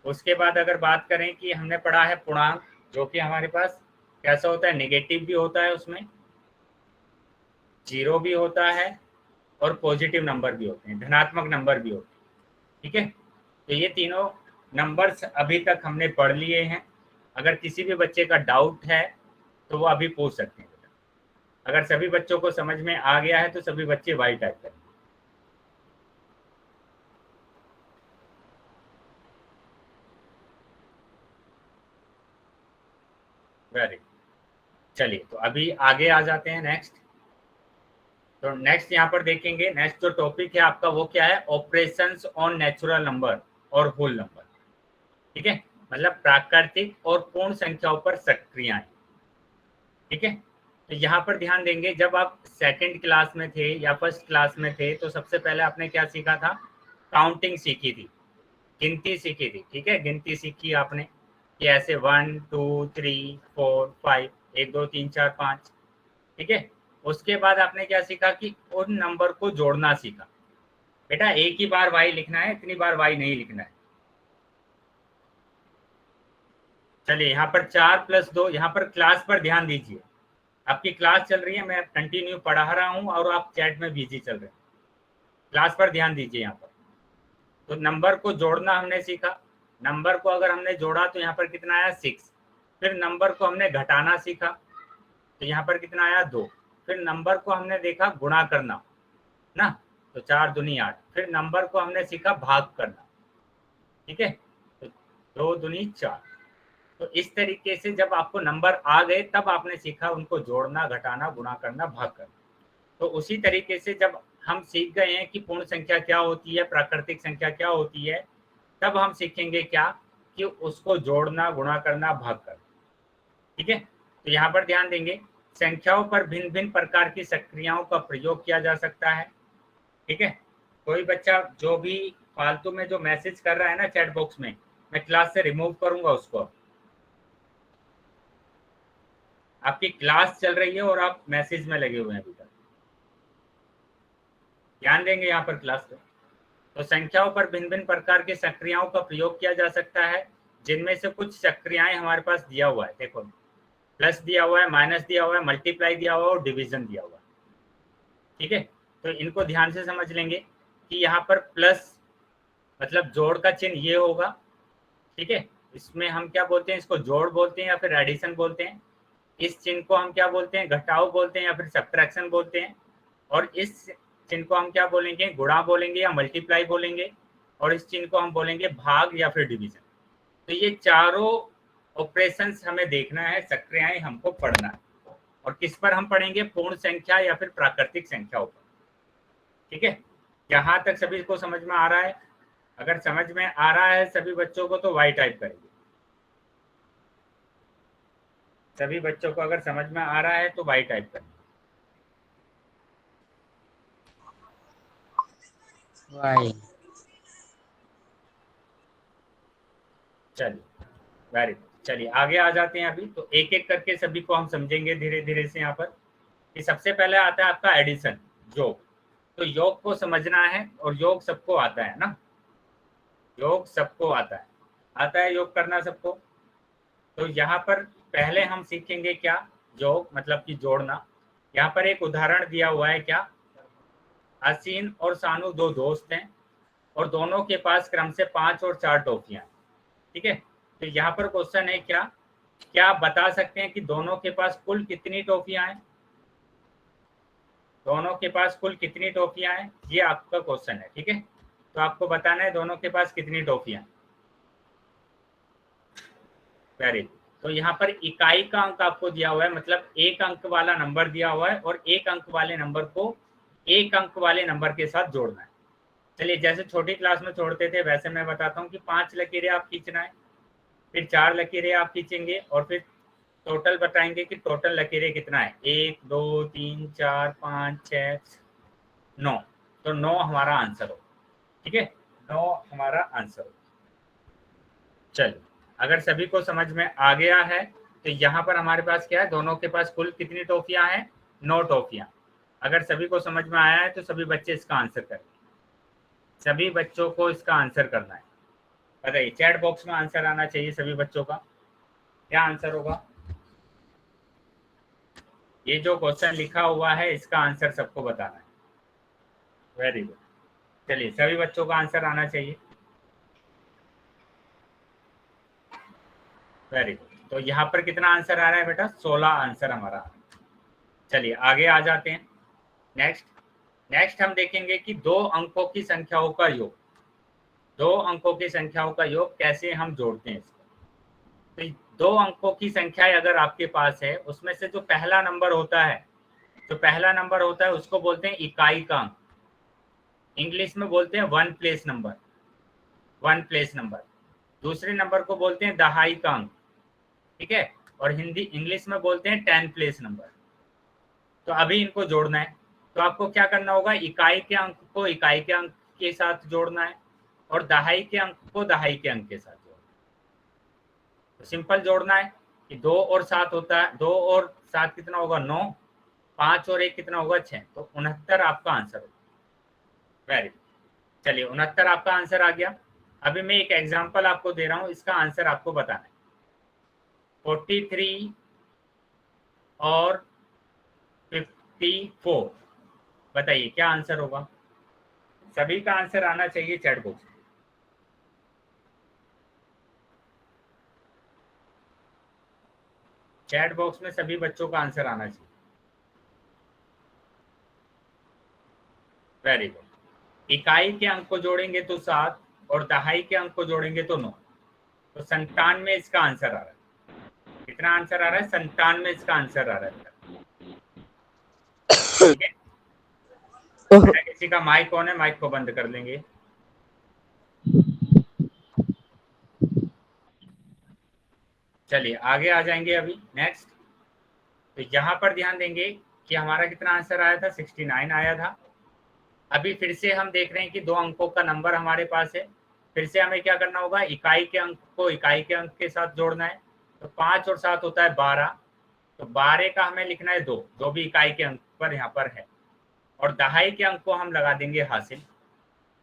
उसके बाद अगर बात करें कि हमने पढ़ा है पूर्णांक, जो कि हमारे पास कैसा होता है, नेगेटिव भी होता है, उसमें जीरो भी होता है और पॉजिटिव नंबर भी होते हैं, धनात्मक नंबर भी होते हैं। ठीक है, तो ये तीनों नंबर्स अभी तक हमने पढ़ लिए हैं। अगर किसी भी बच्चे का डाउट है तो वो अभी पूछ सकते हैं। अगर सभी बच्चों को समझ में आ गया है तो सभी बच्चे वाई टाइप करें। वेरी, चलिए तो अभी आगे आ जाते हैं नेक्स्ट। तो नेक्स्ट यहाँ पर देखेंगे, नेक्स्ट जो टॉपिक है आपका वो क्या है, ऑपरेशंस ऑन नेचुरल नंबर और होल नंबर। ठीक है, मतलब प्राकृतिक और पूर्ण संख्याओं पर सक्रियाएं। ठीक है, तो यहाँ पर ध्यान देंगे, जब आप सेकंड क्लास में थे या फर्स्ट क्लास में थे तो सबसे पहले आपने क्या सीखा था, काउंटिंग सीखी थी, गिनती सीखी थी। ठीक है, गिनती सीखी आपने कि ऐसे 1 2 3 4 5, 1 2 3 4 5। ठीक है, उसके बाद आपने क्या सीखा कि उन नंबर को जोड़ना सीखा। बेटा एक ही बार वाई लिखना है, इतनी बार वाई नहीं लिखना है। चलिए यहाँ पर 4 + 2, यहाँ पर क्लास पर ध्यान दीजिए, आपकी क्लास चल रही है, मैं कंटिन्यू पढ़ा रहा हूँ और आप चैट में बिजी चल रहे हैं। क्लास पर ध्यान दीजिए। यहाँ पर तो नंबर को जोड़ना हमने सीखा, नंबर को अगर हमने जोड़ा तो यहाँ पर कितना आया 6। फिर नंबर को हमने घटाना सीखा, तो यहाँ पर कितना आया 2। फिर नंबर को हमने देखा गुणा करना ना, तो 4 दूनी 8। फिर नंबर को हमने सीखा भाग करना। ठीक है, तो 2 दूनी 4। तो इस तरीके से जब आपको नंबर आ गए तब आपने सीखा उनको जोड़ना, घटाना, गुणा करना, भाग करना। तो उसी तरीके से जब हम सीख गए हैं कि पूर्ण संख्या क्या होती है, प्राकृतिक संख्या क्या होती है, तब हम सीखेंगे क्या, कि उसको जोड़ना, गुणा करना, भाग करना। ठीक है, तो यहाँ पर ध्यान देंगे, संख्याओं पर भिन्न भिन्न प्रकार की सक्रियाओं का प्रयोग किया जा सकता है। ठीक है, कोई बच्चा जो भी फालतू में जो मैसेज कर रहा है ना चैट बॉक्स में, मैं क्लास से रिमूव करूंगा उसको। आपकी क्लास चल रही है और आप मैसेज में लगे हुए हैं अभी तक, ध्यान देंगे यहाँ पर क्लास पे। तो संख्याओं पर भिन्न भिन्न प्रकार की सक्रियाओं का प्रयोग किया जा सकता है, जिनमें से कुछ सक्रियाएं हमारे पास दिया हुआ है। देखो, प्लस दिया हुआ है, माइनस दिया हुआ है, मल्टीप्लाई दिया हुआ है और डिवीजन दिया हुआ है। ठीक है, तो इनको ध्यान से समझ लेंगे कि यहाँ पर प्लस मतलब जोड़ का चिन्ह ये होगा। ठीक है, इसमें हम क्या बोलते हैं, इसको जोड़ बोलते हैं या फिर एडिशन बोलते हैं। इस चिन्ह को हम क्या बोलते हैं, घटाव बोलते हैं या फिर सब्ट्रैक्शन बोलते हैं। और इस चिन्ह को हम क्या बोलेंगे, गुणा बोलेंगे या मल्टीप्लाई बोलेंगे। और इस चिन्ह को हम बोलेंगे भाग या फिर डिवीजन। तो ये चारों ऑपरेशंस हमें देखना है, सक्रियाएं हमको पढ़ना है। और किस पर हम पढ़ेंगे, पूर्ण संख्या या फिर प्राकृतिक संख्याओं पर। ठीक है, यहाँ तक सभी को समझ में आ रहा है? अगर समझ में आ रहा है सभी बच्चों को तो वाई टाइप करेंगे। सभी बच्चों को अगर समझ में आ रहा है तो वाई टाइप करें। वाई। चलिए, वेरी गुड। चलिए आगे आ जाते हैं। अभी तो एक एक करके सभी को हम समझेंगे धीरे धीरे से। यहाँ पर कि सबसे पहले आता है आपका एडिशन, योग। तो योग को समझना है, और योग सबको आता है ना, योग सबको आता है योग करना सबको। तो यहाँ पर पहले हम सीखेंगे क्या, योग मतलब कि जोड़ना। यहाँ पर एक उदाहरण दिया हुआ है, क्या, असीन और सानू दो दोस्त हैं और दोनों के पास क्रम से 5 और 4 टॉफियां। ठीक है, तो यहाँ पर क्वेश्चन है क्या, क्या आप बता सकते हैं कि दोनों के पास कुल कितनी टॉफियां हैं? दोनों के पास कुल कितनी टॉफियां हैं, ये आपका क्वेश्चन है। ठीक है, तो आपको बताना है दोनों के पास कितनी टॉफियां। Very good. तो यहाँ पर इकाई का अंक आपको दिया हुआ है, मतलब एक अंक वाला नंबर दिया हुआ है, और एक अंक वाले नंबर को एक अंक वाले नंबर के साथ जोड़ना है। चलिए, जैसे छोटी क्लास में छोड़ते थे वैसे मैं बताता हूँ कि 5 लकीरें आप खींचना है, फिर 4 लकीरें आप खींचेंगे, और फिर टोटल बताएंगे कि टोटल लकीरें कितना है, 1 2 3 4 5 6 9। तो 9 हमारा आंसर हो। ठीक है, 9 हमारा आंसर हो। चलिए, अगर सभी को समझ में आ गया है तो यहाँ पर हमारे पास क्या है, दोनों के पास कुल कितनी टॉफियां हैं, 9 टॉफियां। अगर सभी को समझ में आया है तो सभी बच्चे इसका आंसर करें। सभी बच्चों को इसका आंसर करना है। बताइए, चैट बॉक्स में आंसर आना चाहिए सभी बच्चों का। क्या आंसर होगा? ये जो क्वेश्चन लिखा हुआ है इसका आंसर सबको बताना है। Very good. चलिए, सभी बच्चों का आंसर आना चाहिए। Very good. तो यहाँ पर कितना आंसर आ रहा है बेटा? 16 आंसर हमारा। चलिए आगे आ जाते हैं। नेक्स्ट हम देखेंगे कि 2 अंकों की संख्याओं का योग। 2 अंकों की संख्याओं का योग कैसे हम जोड़ते हैं इसको। तो 2 अंकों की संख्या अगर आपके पास है, उसमें से जो पहला नंबर होता है, उसको बोलते हैं इकाई का अंक। इंग्लिश में बोलते हैं वन प्लेस नंबर। दूसरे नंबर को बोलते हैं दहाई का अंक। ठीक है, और हिंदी इंग्लिश में बोलते हैं 10 प्लेस नंबर। तो अभी इनको जोड़ना है, तो आपको क्या करना होगा, इकाई के अंक को इकाई के अंक के साथ जोड़ना है, और दहाई के अंक को दहाई के अंक के साथ जोड़ना है। तो सिंपल जोड़ना है कि 2 और 7 होता है, 2 और 7 कितना होगा, 9। 5 और 1 कितना होगा, 6। तो 69 आपका आंसर होगा। Very good. चलिए, 69 आपका आंसर आ गया। अभी मैं एक एग्जाम्पल आपको दे रहा हूँ, इसका आंसर आपको बताना है। 43 और 54, बताइए क्या आंसर होगा। सभी का आंसर आना चाहिए चैट बॉक्स में। चैट बॉक्स में सभी बच्चों का आंसर आना चाहिए। Very good. इकाई के अंक को जोड़ेंगे तो 7, और दहाई के अंक को जोड़ेंगे तो 9। तो 97 इसका आंसर आ रहा है। कितना आंसर आ रहा है? 97 इसका आंसर आ रहा है। ठीक है, किसी का माइक ऑन है, माइक को बंद कर लेंगे। चलिए आगे आ जाएंगे अभी। नेक्स्ट, तो यहाँ पर ध्यान देंगे कि हमारा कितना आंसर आया था, 69 आया था। अभी फिर से हम देख रहे हैं कि 2 अंकों का नंबर हमारे पास है। फिर से हमें क्या करना होगा, इकाई के अंक को इकाई के अंक के साथ जोड़ना है। तो 5 और 7 होता है 12। तो 12 का हमें लिखना है 2, जो भी इकाई के अंक पर यहाँ पर है, और दहाई के अंक को हम लगा देंगे हासिल।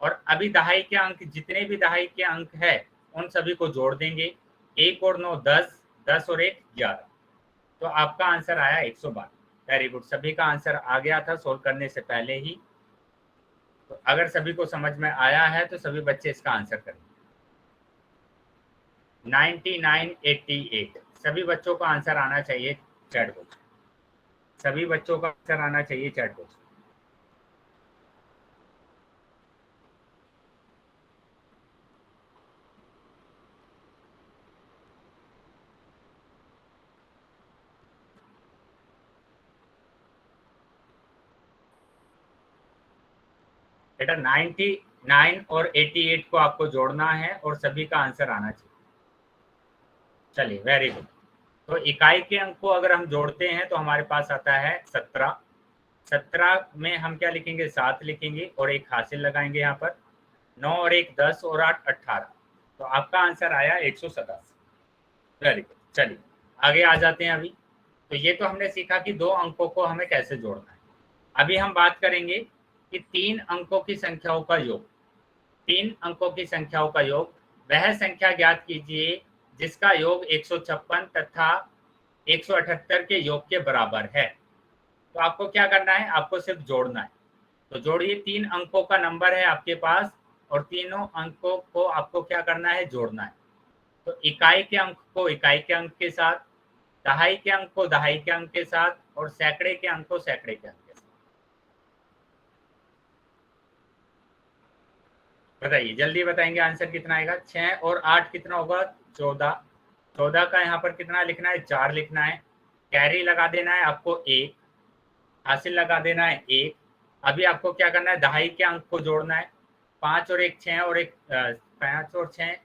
और अभी दहाई के अंक, जितने भी दहाई के अंक है उन सभी को जोड़ देंगे। 1 और 9 10, 10 और 1 11। तो आपका आंसर आया 112। Very good. सभी का आंसर आ गया था सोल्व करने से पहले ही। तो अगर सभी को समझ में आया है तो सभी बच्चे इसका आंसर करें। 9988, सभी बच्चों का आंसर आना चाहिए चैट बॉक्स। सभी बच्चों का आंसर आना चाहिए चैट बॉक्स। बेटा 99 और 88 को आपको जोड़ना है और सभी का आंसर आना चाहिए। चलिए, वेरी गुड। तो इकाई के अंक को अगर हम जोड़ते हैं तो हमारे पास आता है 17। 17 में हम क्या लिखेंगे, 7 लिखेंगे और एक हासिल लगाएंगे यहाँ पर। 9 और 1 10 और 8 18। तो आपका आंसर आया 187। Very good. चलिए आगे आ जाते हैं अभी। तो ये तो हमने सीखा कि 2 अंकों को हमें कैसे जोड़ना है। अभी हम बात करेंगे कि 3 अंकों की संख्याओं का योग। 3 अंकों की संख्याओं का योग, वह संख्या ज्ञात कीजिए जिसका योग 156 तथा 178 के योग के बराबर है। तो आपको क्या करना है, आपको सिर्फ जोड़ना है। तो जोड़िए, 3 अंकों का नंबर है आपके पास और तीनों अंकों को आपको क्या करना है, जोड़ना है। तो इकाई के अंक को इकाई के अंक के साथ, दहाई के अंक को दहाई के अंक के साथ और सैकड़े के अंक को सैकड़े के अंक के साथ। बताइए, जल्दी बताएंगे आंसर कितना आएगा। 6 और 8 कितना होगा, 14। 14 का यहाँ पर कितना लिखना है, 4 लिखना है। कैरी लगा देना है आपको 1, हासिल लगा देना है 1। अभी आपको क्या करना है, दहाई के अंक को जोड़ना है। 5 और 1 6 और 5 और 6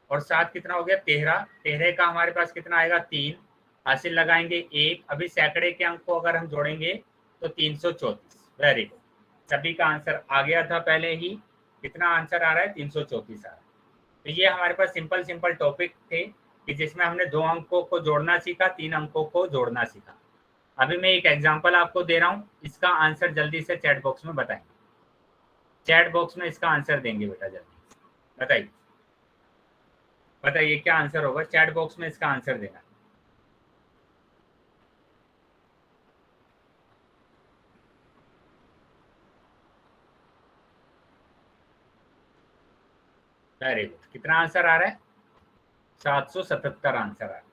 और 7 कितना हो गया, 13। 13 का हमारे पास कितना आएगा, 3। हासिल लगाएंगे 1। अभी सैकड़े के अंक को अगर हम जोड़ेंगे तो 334। वेरी गुड, सभी का आंसर आ गया था पहले ही। कितना आंसर आ रहा है, 334 आ रहा है। तो ये हमारे पास सिंपल टॉपिक थे कि जिसमें हमने 2 अंकों को जोड़ना सीखा, 3 अंकों को जोड़ना सीखा। अभी मैं एक एग्जांपल आपको दे रहा हूँ, इसका आंसर जल्दी से चैट बॉक्स में बताएंगे। चैट बॉक्स में इसका आंसर देंगे बेटा, जल्दी बताइए। बताइए क्या आंसर होगा, चैट बॉक्स में इसका आंसर देना। वेरी गुड, कितना आंसर आ रहा है, 777 आंसर आ रहा है।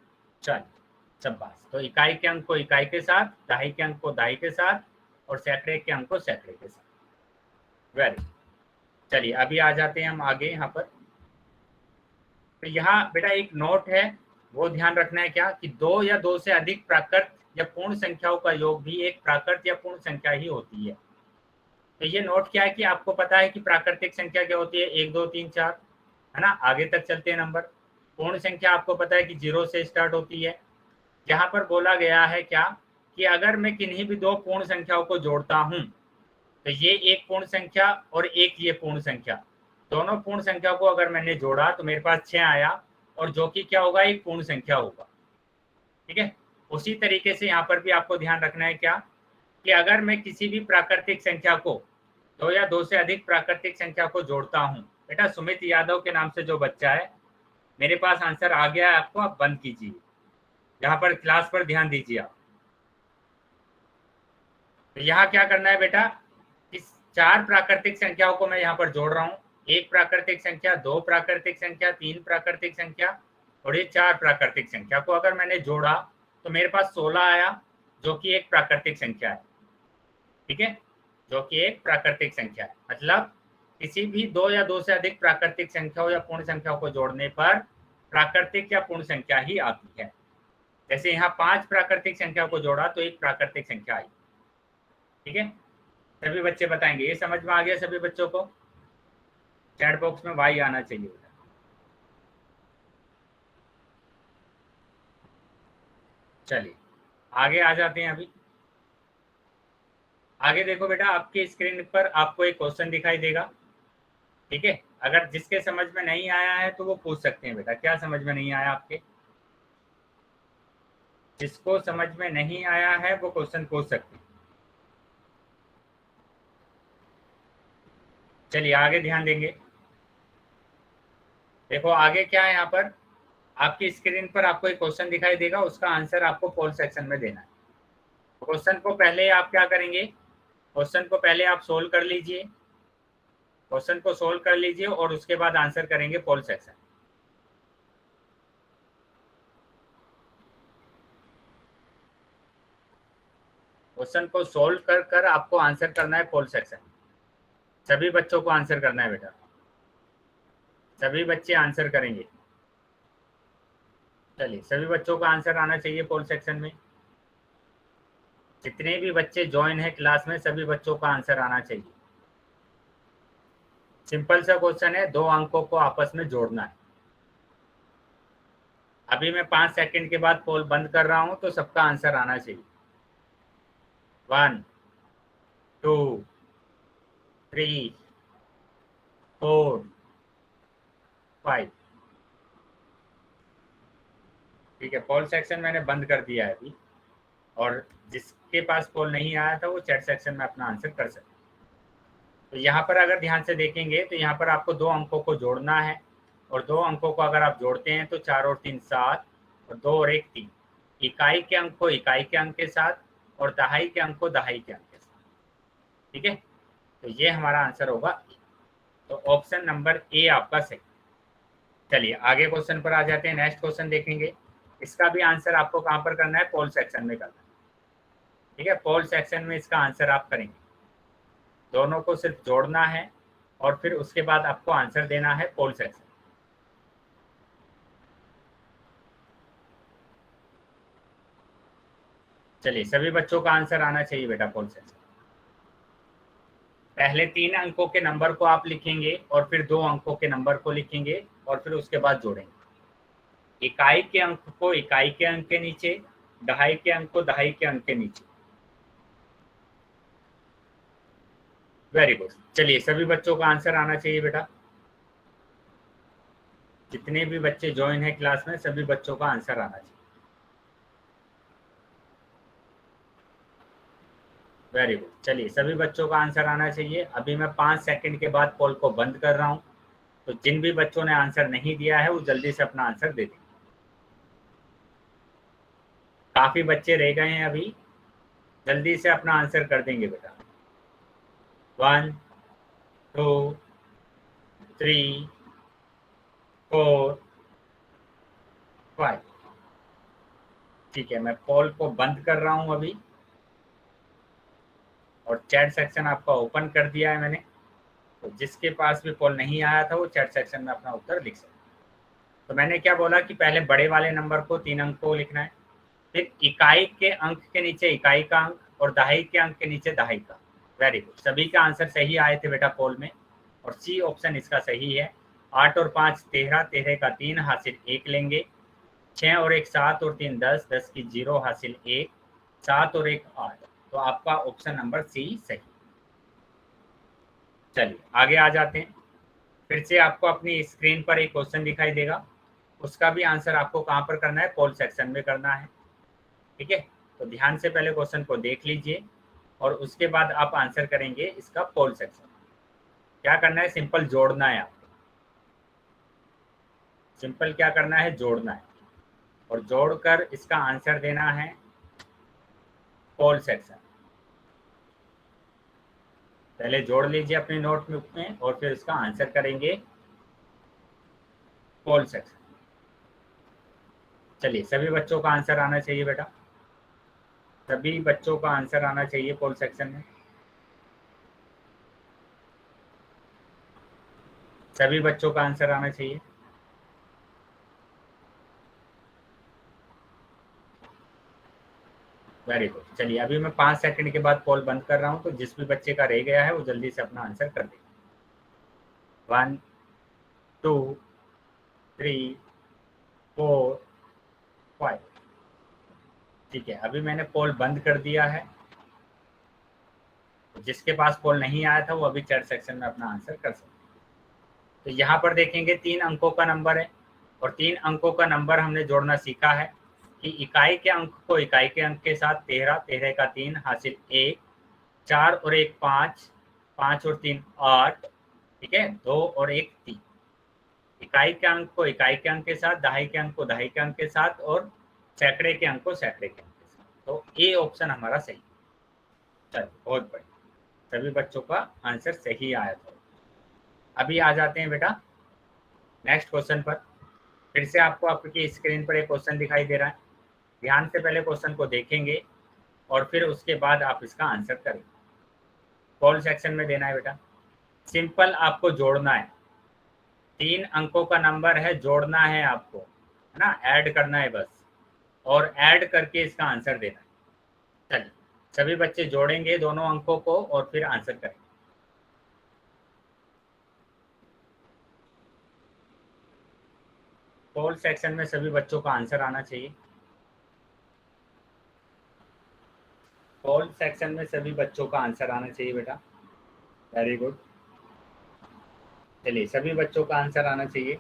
चलिए शाबाश। तो इकाई के अंक को इकाई के साथ, दहाई के अंक को दहाई के साथ और सैकड़े के अंक को सैकड़े के साथ। वेरी, चलिए अभी आ जाते हैं हम आगे यहाँ पर। तो यहाँ बेटा एक नोट है, वो ध्यान रखना है क्या, कि 2 या 2 से अधिक प्राकृत या पूर्ण संख्याओं का योग भी एक प्राकृत या पूर्ण संख्या ही होती है। तो ये नोट क्या है कि आपको पता है कि प्राकृतिक संख्या क्या होती है, 1 2 3 4, है ना, आगे तक चलते हैं नंबर। पूर्ण संख्या आपको पता है कि 0 से स्टार्ट होती है। यहाँ पर बोला गया है क्या, कि अगर मैं किन्हीं भी 2 पूर्ण संख्याओं को जोड़ता हूं, तो ये एक पूर्ण संख्या और एक ये पूर्ण संख्या, दोनों पूर्ण संख्या को अगर मैंने जोड़ा तो मेरे पास 6 आया, और जो कि क्या होगा, एक पूर्ण संख्या होगा। ठीक है, उसी तरीके से यहाँ पर भी आपको ध्यान रखना है क्या, कि अगर मैं किसी भी प्राकृतिक संख्या को, 2 या 2 से अधिक प्राकृतिक संख्या को जोड़ता हूँ, बेटा सुमित यादव के नाम से जो बच्चा है, मेरे पास आंसर आ गया है आपको, आप बंद कीजिए, यहाँ पर क्लास पर ध्यान दीजिए आप। तो यहाँ क्या करना है बेटा, इस 4 प्राकृतिक संख्याओं को मैं यहाँ पर जोड़ रहा हूँ। 1 प्राकृतिक संख्या, 2 प्राकृतिक संख्या, 3 प्राकृतिक संख्या और ये 4 प्राकृतिक संख्या को अगर मैंने जोड़ा तो मेरे पास 16 आया, जो कि एक प्राकृतिक संख्या है। ठीक है, जो कि एक प्राकृतिक संख्या है। मतलब किसी भी 2 या 2 से अधिक प्राकृतिक संख्याओं या पूर्ण संख्याओं को जोड़ने पर प्राकृतिक या पूर्ण संख्या ही आती है। जैसे यहाँ 5 प्राकृतिक संख्या को जोड़ा तो एक प्राकृतिक संख्या आई। ठीक है, सभी बच्चे बताएंगे, ये समझ में आ गया सभी बच्चों को। चैट बॉक्स में वाई आना चाहिए बेटा। चलिए आगे आ जाते हैं। अभी आगे देखो बेटा, आपकी स्क्रीन पर आपको एक क्वेश्चन दिखाई देगा। ठीक है, अगर जिसके समझ में नहीं आया है तो वो पूछ सकते हैं बेटा, क्या समझ में नहीं आया आपके। जिसको समझ में नहीं आया है वो क्वेश्चन पूछ सकते हैं। चलिए आगे ध्यान देंगे। देखो आगे क्या है, यहाँ पर आपकी स्क्रीन पर आपको एक क्वेश्चन दिखाई देगा, उसका आंसर आपको पोल सेक्शन में देना है। क्वेश्चन को पहले आप क्या करेंगे, क्वेश्चन को पहले आप सोल्व कर लीजिए, क्वेश्चन को सोल्व कर लीजिए और उसके बाद आंसर करेंगे पोल सेक्शन। क्वेश्चन को सोल्व कर कर आपको आंसर करना है पोल सेक्शन। सभी बच्चों को आंसर करना है बेटा, सभी बच्चे आंसर करेंगे। चलिए सभी बच्चों को आंसर आना चाहिए पोल सेक्शन में। जितने भी बच्चे ज्वाइन है क्लास में, सभी बच्चों का आंसर आना चाहिए। सिंपल सा क्वेश्चन है, 2 अंकों को आपस में जोड़ना है। अभी मैं 5 सेकंड के बाद पोल बंद कर रहा हूं तो सबका आंसर आना चाहिए। 1 2 3 4 5। ठीक है, पोल सेक्शन मैंने बंद कर दिया है अभी, और जिसके पास पोल नहीं आया था वो चैट सेक्शन में अपना आंसर कर सकते। तो यहाँ पर अगर ध्यान से देखेंगे तो यहाँ पर आपको 2 अंकों को जोड़ना है, और 2 अंकों को अगर आप जोड़ते हैं तो 4 और 3 7, और 2 और 1 3। इकाई के अंक को इकाई के अंक के साथ, और दहाई के अंक को दहाई के अंक के साथ। ठीक है, तो ये हमारा आंसर होगा। तो ऑप्शन नंबर ए आपका सही। चलिए आगे क्वेश्चन पर आ जाते हैं। नेक्स्ट क्वेश्चन देखेंगे। इसका भी आंसर आपको कहाँ पर करना है? पोल सेक्शन में करना है। ठीक है, पोल सेक्शन में इसका आंसर आप करेंगे। दोनों को सिर्फ जोड़ना है और फिर उसके बाद आपको आंसर देना है पोल सेक्शन। चलिए, सभी बच्चों का आंसर आना चाहिए बेटा पोल सेक्शन। पहले 3 अंकों के नंबर को आप लिखेंगे और फिर 2 अंकों के नंबर को लिखेंगे और फिर उसके बाद जोड़ेंगे। इकाई के अंक को इकाई के अंक के नीचे, दहाई के अंक को दहाई के अंक के नीचे। Very good. चलिए, सभी बच्चों का आंसर आना चाहिए बेटा। जितने भी बच्चे ज्वाइन है क्लास में, सभी बच्चों का आंसर आना चाहिए। Very good. चलिए, सभी बच्चों का आंसर आना चाहिए। अभी मैं 5 सेकंड के बाद पोल को बंद कर रहा हूं, तो जिन भी बच्चों ने आंसर नहीं दिया है वो जल्दी से अपना आंसर दे दें। काफी बच्चे रह गए हैं अभी, जल्दी से अपना आंसर कर देंगे बेटा। 1 2 3 4 5। ठीक है, मैं पोल को बंद कर रहा हूं अभी, और चैट सेक्शन आपका ओपन कर दिया है मैंने। तो जिसके पास भी पोल नहीं आया था वो चैट सेक्शन में अपना उत्तर लिख सकते। तो मैंने क्या बोला कि पहले बड़े वाले नंबर को 3 अंक को लिखना है, फिर इकाई के अंक के नीचे इकाई का अंक, और दहाई के अंक के नीचे दहाई का। Very good. सभी का आंसर सही आए थे बेटा पोल में, और सी ऑप्शन इसका सही है। 8 और 5 13, 13 का 3 हासिल 1 लेंगे। 6 और 1 7 और 3 10, 10 की 0 हासिल 1, 7 और 1 8। तो आपका ऑप्शन नंबर सी सही। चलिए आगे आ जाते हैं। फिर से आपको अपनी स्क्रीन पर एक क्वेश्चन दिखाई देगा, उसका भी आंसर आपको कहाँ पर करना है? पोल सेक्शन में करना है। ठीक है, तो ध्यान से पहले क्वेश्चन को देख लीजिए और उसके बाद आप आंसर करेंगे इसका पोल सेक्शन। क्या करना है? सिंपल जोड़ना है आपको। सिंपल क्या करना है? जोड़ना है, और जोड़कर इसका आंसर देना है पोल सेक्शन। पहले जोड़ लीजिए अपनी नोटबुक में और फिर इसका आंसर करेंगे पोल सेक्शन। चलिए, सभी बच्चों का आंसर आना चाहिए बेटा। सभी बच्चों का आंसर आना चाहिए पोल सेक्शन में। सभी बच्चों का आंसर आना चाहिए। Very good. चलिए, अभी मैं 5 सेकंड के बाद पोल बंद कर रहा हूं, तो जिस भी बच्चे का रह गया है वो जल्दी से अपना आंसर कर दे। 1 2 3 4 5। ठीक है, अभी मैंने पोल बंद कर दिया है। जिसके पास पोल नहीं आया था वो अभी चैट सेक्शन में अपना आंसर कर सकते हैं। तो यहाँ पर देखेंगे 3 अंकों का नंबर है, और 3 अंकों का नंबर हमने जोड़ना सीखा है कि इकाई के अंक को इकाई के अंक के साथ 13, 13 का 3 हासिल 1, 4 और 1 5, 5 और 3 8। ठीक है, 2 और 1 3। इकाई के अंक को इकाई के अंक के साथ, दहाई के अंक को दहाई के अंक के साथ, और सैकड़े के अंक को सैकड़े के अंक के साथ। तो ए ऑप्शन हमारा सही। चलिए, बहुत बढ़िया। सभी बच्चों का आंसर सही आया था। अभी आ जाते हैं बेटा नेक्स्ट क्वेश्चन पर। फिर से आपको आपकी स्क्रीन पर एक क्वेश्चन दिखाई दे रहा है। ध्यान से पहले क्वेश्चन को देखेंगे और फिर उसके बाद आप इसका आंसर करेंगे। पोल सेक्शन में देना है बेटा। सिंपल आपको जोड़ना है। 3 अंकों का नंबर है, जोड़ना है आपको, है ना, ऐड करना है बस, और ऐड करके इसका आंसर देना है। चलिए, सभी बच्चे जोड़ेंगे दोनों अंकों को और फिर आंसर करेंगे। पोल सेक्शन में सभी बच्चों का आंसर आना चाहिए। पोल सेक्शन में सभी बच्चों का आंसर आना चाहिए बेटा। Very good. चलिए, सभी बच्चों का आंसर आना चाहिए।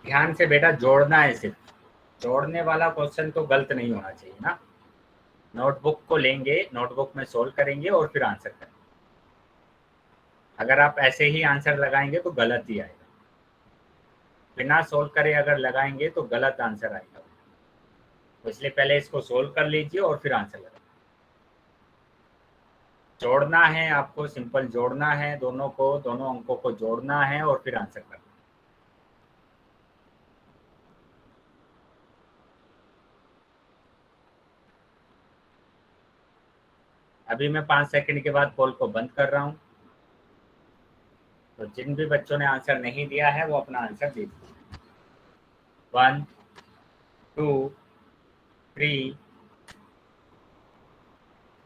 ध्यान से बेटा जोड़ना है, सिर्फ जोड़ने वाला क्वेश्चन तो गलत नहीं होना चाहिए ना। नोटबुक को लेंगे, नोटबुक में सोल्व करेंगे और फिर आंसर करेंगे। अगर आप ऐसे ही आंसर लगाएंगे तो गलत ही आएगा। बिना सोल्व करे अगर लगाएंगे तो गलत आंसर आएगा। तो इसलिए पहले इसको सोल्व कर लीजिए और फिर आंसर लगाइए। जोड़ना है आपको, सिंपल जोड़ना है, दोनों को, दोनों अंकों को जोड़ना है और फिर आंसर करना। अभी मैं 5 सेकंड के बाद पोल को बंद कर रहा हूं। तो जिन भी बच्चों ने आंसर नहीं दिया है वो अपना आंसर दे दीजिए। 1 2 3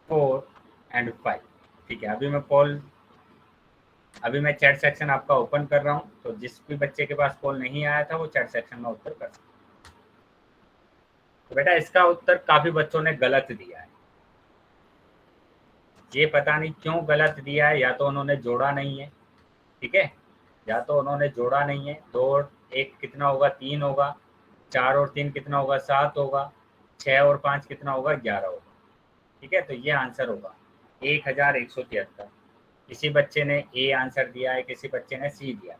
4 एंड 5। ठीक है, अभी मैं चैट सेक्शन आपका ओपन कर रहा हूं। तो जिस भी बच्चे के पास पोल नहीं आया था वो चैट सेक्शन में उत्तर कर सकते। तो बेटा इसका उत्तर काफी बच्चों ने गलत दिया है। ये पता नहीं क्यों गलत दिया है, या तो उन्होंने जोड़ा नहीं है, ठीक है, या तो उन्होंने जोड़ा नहीं है। 2 और 1 कितना होगा? 3 होगा। 4 और 3 कितना होगा? 7 होगा। 6 और 5 कितना होगा? 11 होगा। ठीक है, तो ये आंसर होगा 1173। किसी बच्चे ने ए आंसर दिया है, किसी बच्चे ने सी दिया।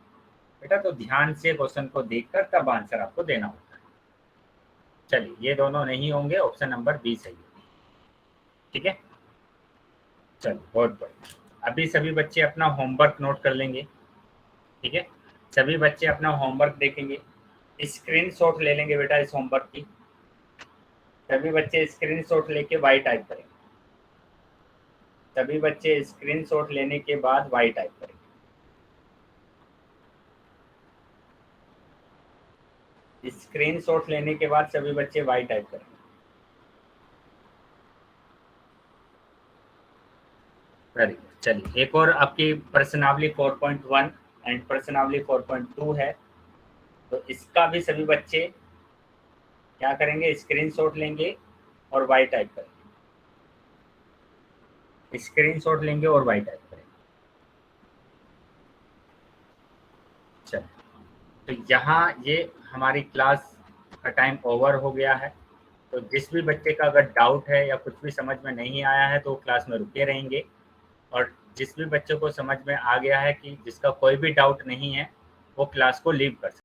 बेटा तो ध्यान से क्वेश्चन को देखकर तब आंसर आपको देना होता है। चलिए, ये दोनों नहीं होंगे, ऑप्शन नंबर बी सही है। ठीक है, चलिए बहुत बढ़िया। अभी सभी बच्चे अपना होमवर्क नोट कर लेंगे। ठीक है, सभी बच्चे अपना होमवर्क देखेंगे, स्क्रीनशॉट ले लेंगे बेटा इस होमवर्क की। सभी बच्चे स्क्रीनशॉट लेके वाई टाइप करेंगे। सभी बच्चे स्क्रीनशॉट लेने के बाद वाई टाइप करेंगे। स्क्रीनशॉट लेने के बाद सभी बच्चे वाई टाइप करेंगे। Very good. चलिए, एक और आपकी प्रश्नावली 4.1 एंड प्रश्नावली 4.2 है। तो इसका भी सभी बच्चे क्या करेंगे? स्क्रीनशॉट लेंगे और वाई टाइप करेंगे। स्क्रीनशॉट लेंगे और वाई टाइप करेंगे। चलिए, तो यहाँ ये हमारी क्लास का टाइम ओवर हो गया है। तो जिस भी बच्चे का अगर डाउट है या कुछ भी समझ में नहीं आया है तो क्लास में रुके रहेंगे। और जिस भी बच्चे को समझ में आ गया है, कि जिसका कोई भी डाउट नहीं है, वो क्लास को लीव कर सकते हैं।